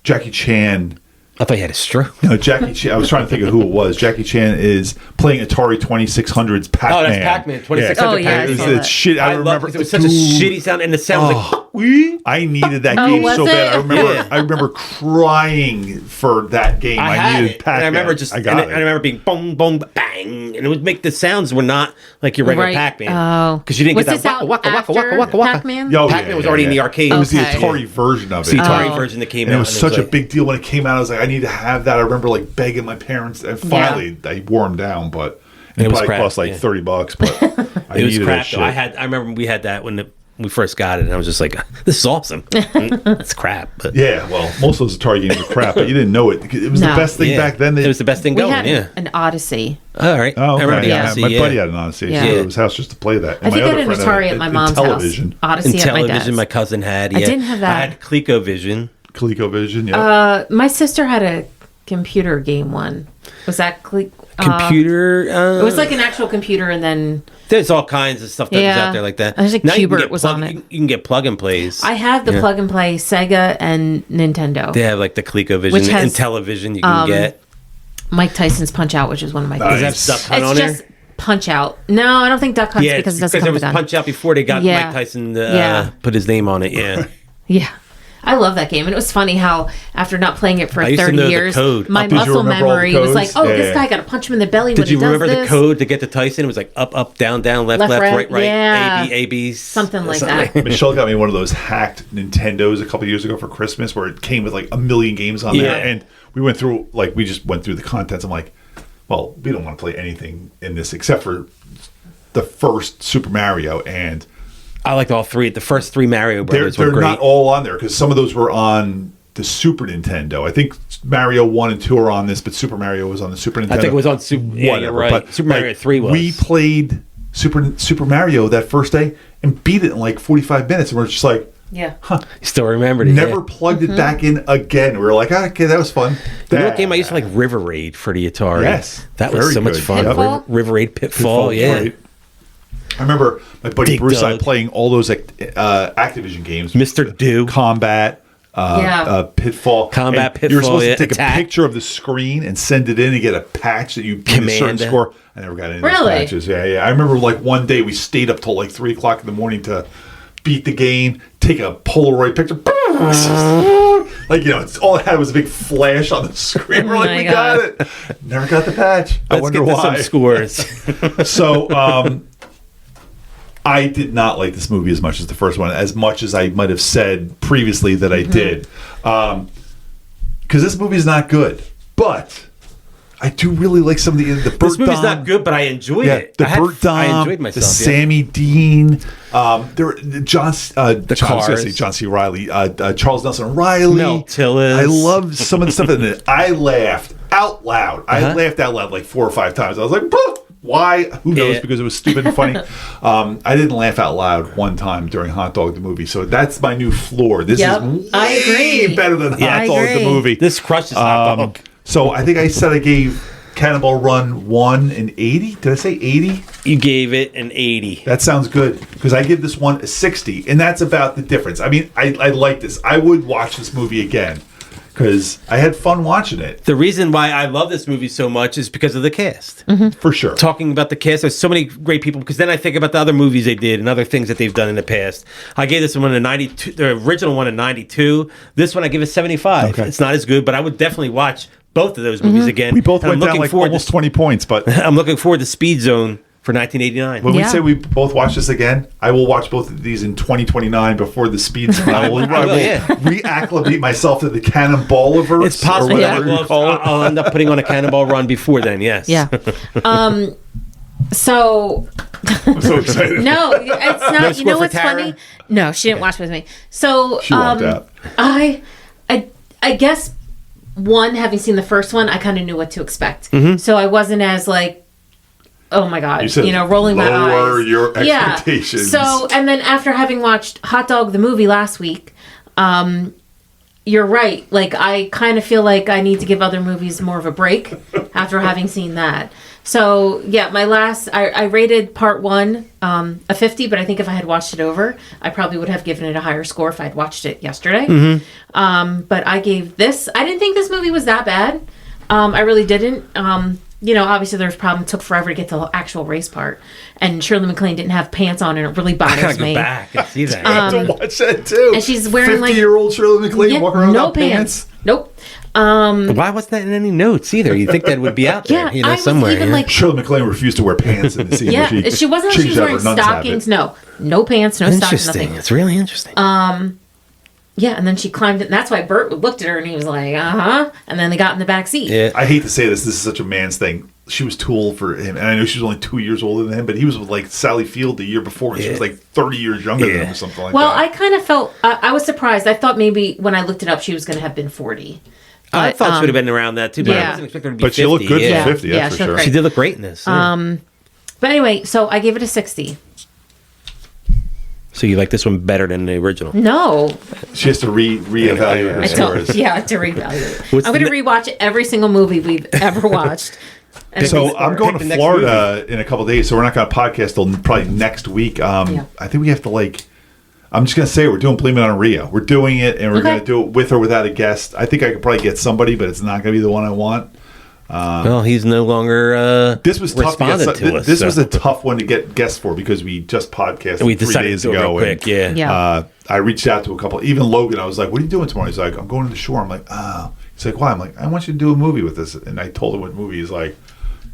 Jackie Chan. I thought you had a stroke. No, Jackie Chan. I was trying to think of who it was. Jackie Chan is playing Atari 2600's Pac-Man. Oh, that's Pac-Man. 2600 Oh, yeah, Pac-Man. I saw Shit. I remember it was such a shitty sound, and the sound was like, I needed that game was so bad. it? I remember crying for that game. I needed Pac-Man. And I remember just, I remember being boom, boom, bang, and it would make the sounds were not like your regular Pac-Man. Oh, because you didn't was get that waka waka waka. Pac-Man? Pac-Man was already in the arcade. It was the Okay. Atari version of it. The Atari version that came out. And it was such a big deal when it came out. I was like, I need to have that. I remember like begging my parents, and finally I wore them down. But it was probably crap, cost like $30. But I it was needed crap. that shit. Though. I remember we had that when we first got it, and I was just like, "This is awesome." It's crap, but yeah. Well, most of those Atari games were crap, but you didn't know it. It was the best thing back then. It was the best thing We going. had an Odyssey. All right. Oh, okay. I remember the Yeah, Odyssey. my buddy had an Odyssey. Yeah. So it was house just to play that. I think I had an Atari at my mom's television. house. Odyssey And at my television, dad's. my cousin had. I didn't have that. I had ColecoVision. ColecoVision, yeah. My sister had a computer game one. Was that Computer? It was like an actual computer, and then there's all kinds of stuff that was out there like that. There's a Now you can Cubert get was plug- on it. You can get plug and plays. I have the plug and play Sega and Nintendo. They have like the ColecoVision Which has, and television you can get. Mike Tyson's Punch Out, which is one of my Nice. favorites. Is that stuff on It's there? just Punch Out. No, I don't think Duck Hunt's Yeah, because it doesn't because come there with was a gun. Punch Out before they got Yeah. Mike Tyson Yeah. put his name on it. Yeah. Yeah. I love that game. And it was funny how, after not playing it for I used to 30 know the years, code. my Did you muscle remember all the memory was codes? like, oh, Yeah, this yeah. guy got to punch him in the belly Did when you he does remember the this. code to get to Tyson? It was like up, down, left, Left, right, yeah. A, B. Something like that. Michelle got me one of those hacked Nintendos a couple years ago for Christmas, where it came with like a million games on Yeah. there, and we just went through the contents. I'm like, well, we don't want to play anything in this except for the first Super Mario, and I liked all three. The first three Mario Brothers were they're great. not all on there because some of those were on the Super Nintendo. I think Mario 1 and 2 are on this, but Super Mario was on the Super Nintendo. I think it was on Super. Yeah, you're right. But, Super Mario 3 was. We played Super Mario that first day and beat it in like 45 minutes, and we're just like, Yeah. You still remembered it. never yeah. plugged it back in again. We were like, okay, that was fun. You know what game I used to like? River Raid for the Atari. Yes, that was very so much good. fun. Pitfall? River Raid Pitfall. Yeah. Right. I remember my buddy Dig Bruce and I Dug. playing all those Activision games. Mr. Do. Combat. Pitfall. Combat, And you were Pitfall, supposed yeah, to take Attack. a picture of the screen and send it in and get a patch that you beat a certain Commander. score. I never got any of those Really? patches. Yeah. I remember like one day we stayed up till like 3 o'clock in the morning to beat the game, take a Polaroid picture. Like, it's all it had was a big flash on the screen. We're Oh like, my we God. got it. Never got the patch. I Let's wonder get to why. some scores. So, I did not like this movie as much as the first one, as much as I might have said previously that I did. Because this movie is not good. But I do really like some of the Burt This movie's Dom- not good, but I enjoyed it. the Burt Dom, I enjoyed myself. the yeah. Sammy Dean, John Cars. John C. Riley, Charles Nelson Riley, Mel Tillis. I love some of the stuff in it. I laughed out loud. I Uh-huh. laughed out loud like 4 or 5 times. I was like, "Bah!" Why? Who knows? Yeah. Because it was stupid and funny. I didn't laugh out loud one time during Hot Dog the movie, so that's my new floor. This Yep, is I agree. way better than Yeah, Hot I Dog the agree. movie. This crushes Hot Dog. So I think I said I gave Cannonball Run 1 an 80. Did I say 80? You gave it an 80. That sounds good because I give this one a 60, and that's about the difference. I mean, I like this. I would watch this movie again because I had fun watching it, The reason why I love this movie so much is because of the cast. for sure. Talking about the cast, there's so many great people. Because then I think about the other movies they did and other things that they've done in the past. I gave this one a 92. The original one a 92. This one I give a 75. Okay. It's not as good, but I would definitely watch both of those movies again. We both And I'm went down looking like forward almost to, 20 points, but I'm looking forward to Speed Zone for 1989. when we Yeah. say we both watch this again, I will watch both of these in 2029 before the speed zone. I will yeah. reacclimate myself to the Cannonballiverse. It's possible or that whatever you call it. I'll end up putting on a Cannonball Run before then. Yes. Yeah. So I'm so excited. no, it's not. No You score know for what's Tara? funny? No, she didn't watch with me. So She walked out. I guess one, having seen the first one, I kind of knew what to expect. Mm-hmm. So I wasn't as like, oh my god, You said rolling my eyes. lower your expectations. Yeah. So and then after having watched Hot Dog the movie last week, you're right. Like I kind of feel like I need to give other movies more of a break after having seen that. So yeah, I rated part 1 a 50, but I think if I had watched it over, I probably would have given it a higher score if I'd watched it yesterday. But I gave this. I didn't think this movie was that bad. I really didn't. Obviously there's problems. It took forever to get to the actual race part, and Shirley MacLaine didn't have pants on, and it really I gotta bothers go me. back and see that. I have to watch that too. and she's wearing, like- 50-year-old Shirley MacLaine Yeah, walking around no without pants. Nope. Why wasn't that in any notes either? You think that would be out there, Yeah, I was somewhere. even yeah? like, Shirley MacLaine refused to wear pants in the scene. yeah, where she wasn't. changed She was out wearing her nun's habit. stockings. No pants, no stockings, Interesting. nothing. It's really interesting. Yeah, and then she climbed it, and that's why Burt looked at her and he was like, and then they got in the back seat. yeah. I hate to say this. This is such a man's thing. She was too old for him, and I know she was only 2 years older than him. But he was with like Sally Field the year before, and she Yeah. was like 30 years younger than Yeah. him or something like Well, that. I kind of felt I was surprised. I thought maybe when I looked it up, she was going to have been 40. I But, thought she would have been around that too, but yeah. I wasn't expecting her to be But 50. she looked good yeah. for 50, Yeah, that's she for looked sure. great. She did look great in this. yeah. But anyway, so I gave it a 60. So you like this one better than the original? No, She has to reevaluate her I scores. don't. Yeah, to reevaluate. What's I'm going to the rewatch every single movie we've ever watched. And So rescore. I'm going Pick the to next Florida in a couple days, so we're not going to podcast till probably next week. Yeah. I think we have to I'm just going to say we're doing Blame It on Rhea. We're doing it, and we're Okay. going to do it with or without a guest. I think I could probably get somebody, but it's not going to be the one I want. Well, he's no longer This was tough to responded get. to us. This so. was a tough one to get guests for because we just podcasted We 3 decided days to do it ago. real quick, Yeah. I reached out to a couple. Even Logan, I was like, "What are you doing tomorrow?" He's like, "I'm going to the shore." I'm like, "Oh." He's like, "Why?" I'm like, "I want you to do a movie with this." And I told him what movie. He's like,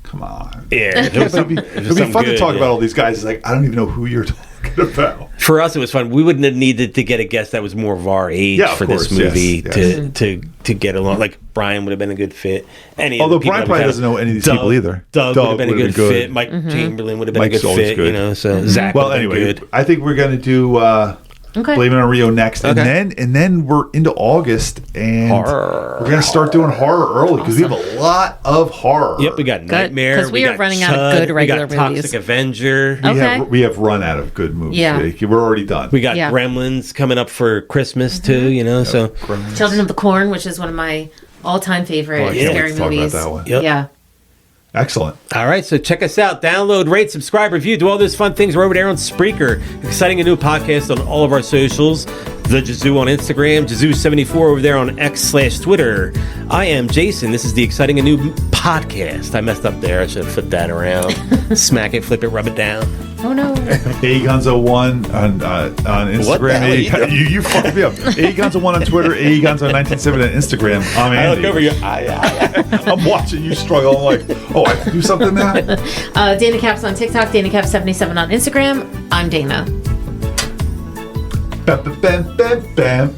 "Come on." Yeah, It'd be fun to talk about all these guys. It's like, I don't even know who you're talking about. For us, it was fun. We wouldn't have needed to get a guest that was more of our age Yeah, of for course, this movie yes. to get along. Like Brian would have been a good fit. Although Brian probably doesn't know any of these people either. Doug would have been a good fit. Mike Chamberlain would have been Mike's a good always fit. good. You know, so Zach. Well, would have been anyway, good. I think we're going to do Okay. Blame It on Rio next, Okay. and then we're into August, and Horror. we're going to start doing horror early because we have a lot of horror. Yep, we got Nightmare. 'cause we are got running out of Chud, good regular we got movies. Toxic Avenger. Okay. We have run out of good movies. Yeah. We're already done. We got Yeah. Gremlins coming up for Christmas too. You know, so Children of the Corn, which is one of my all-time favorite Oh, I can't wait scary to talk about movies. that one. Yep. Yeah. Excellent. All right, so check us out. Download, rate, subscribe, review, do all those fun things. We're over there on Spreaker. Exciting a new podcast on all of our socials. The Jazoo on Instagram, Jazoo74 over there on X/Twitter. I am Jason. This is the Exciting a New podcast. I messed up there. I should have flipped that around. Smack it, flip it, rub it down. Oh, no. Agonzo1 on Instagram. What the hell are you doing? You fucked me up. Agonzo1 on Twitter. Agonzo197 on Instagram. I'm I Andy. look over you. I'm watching you struggle. I'm like, oh, I have to do something now? Dana Caps on TikTok, Dana Caps 77 on Instagram. I'm Dana. Bam, bam, bam, bam.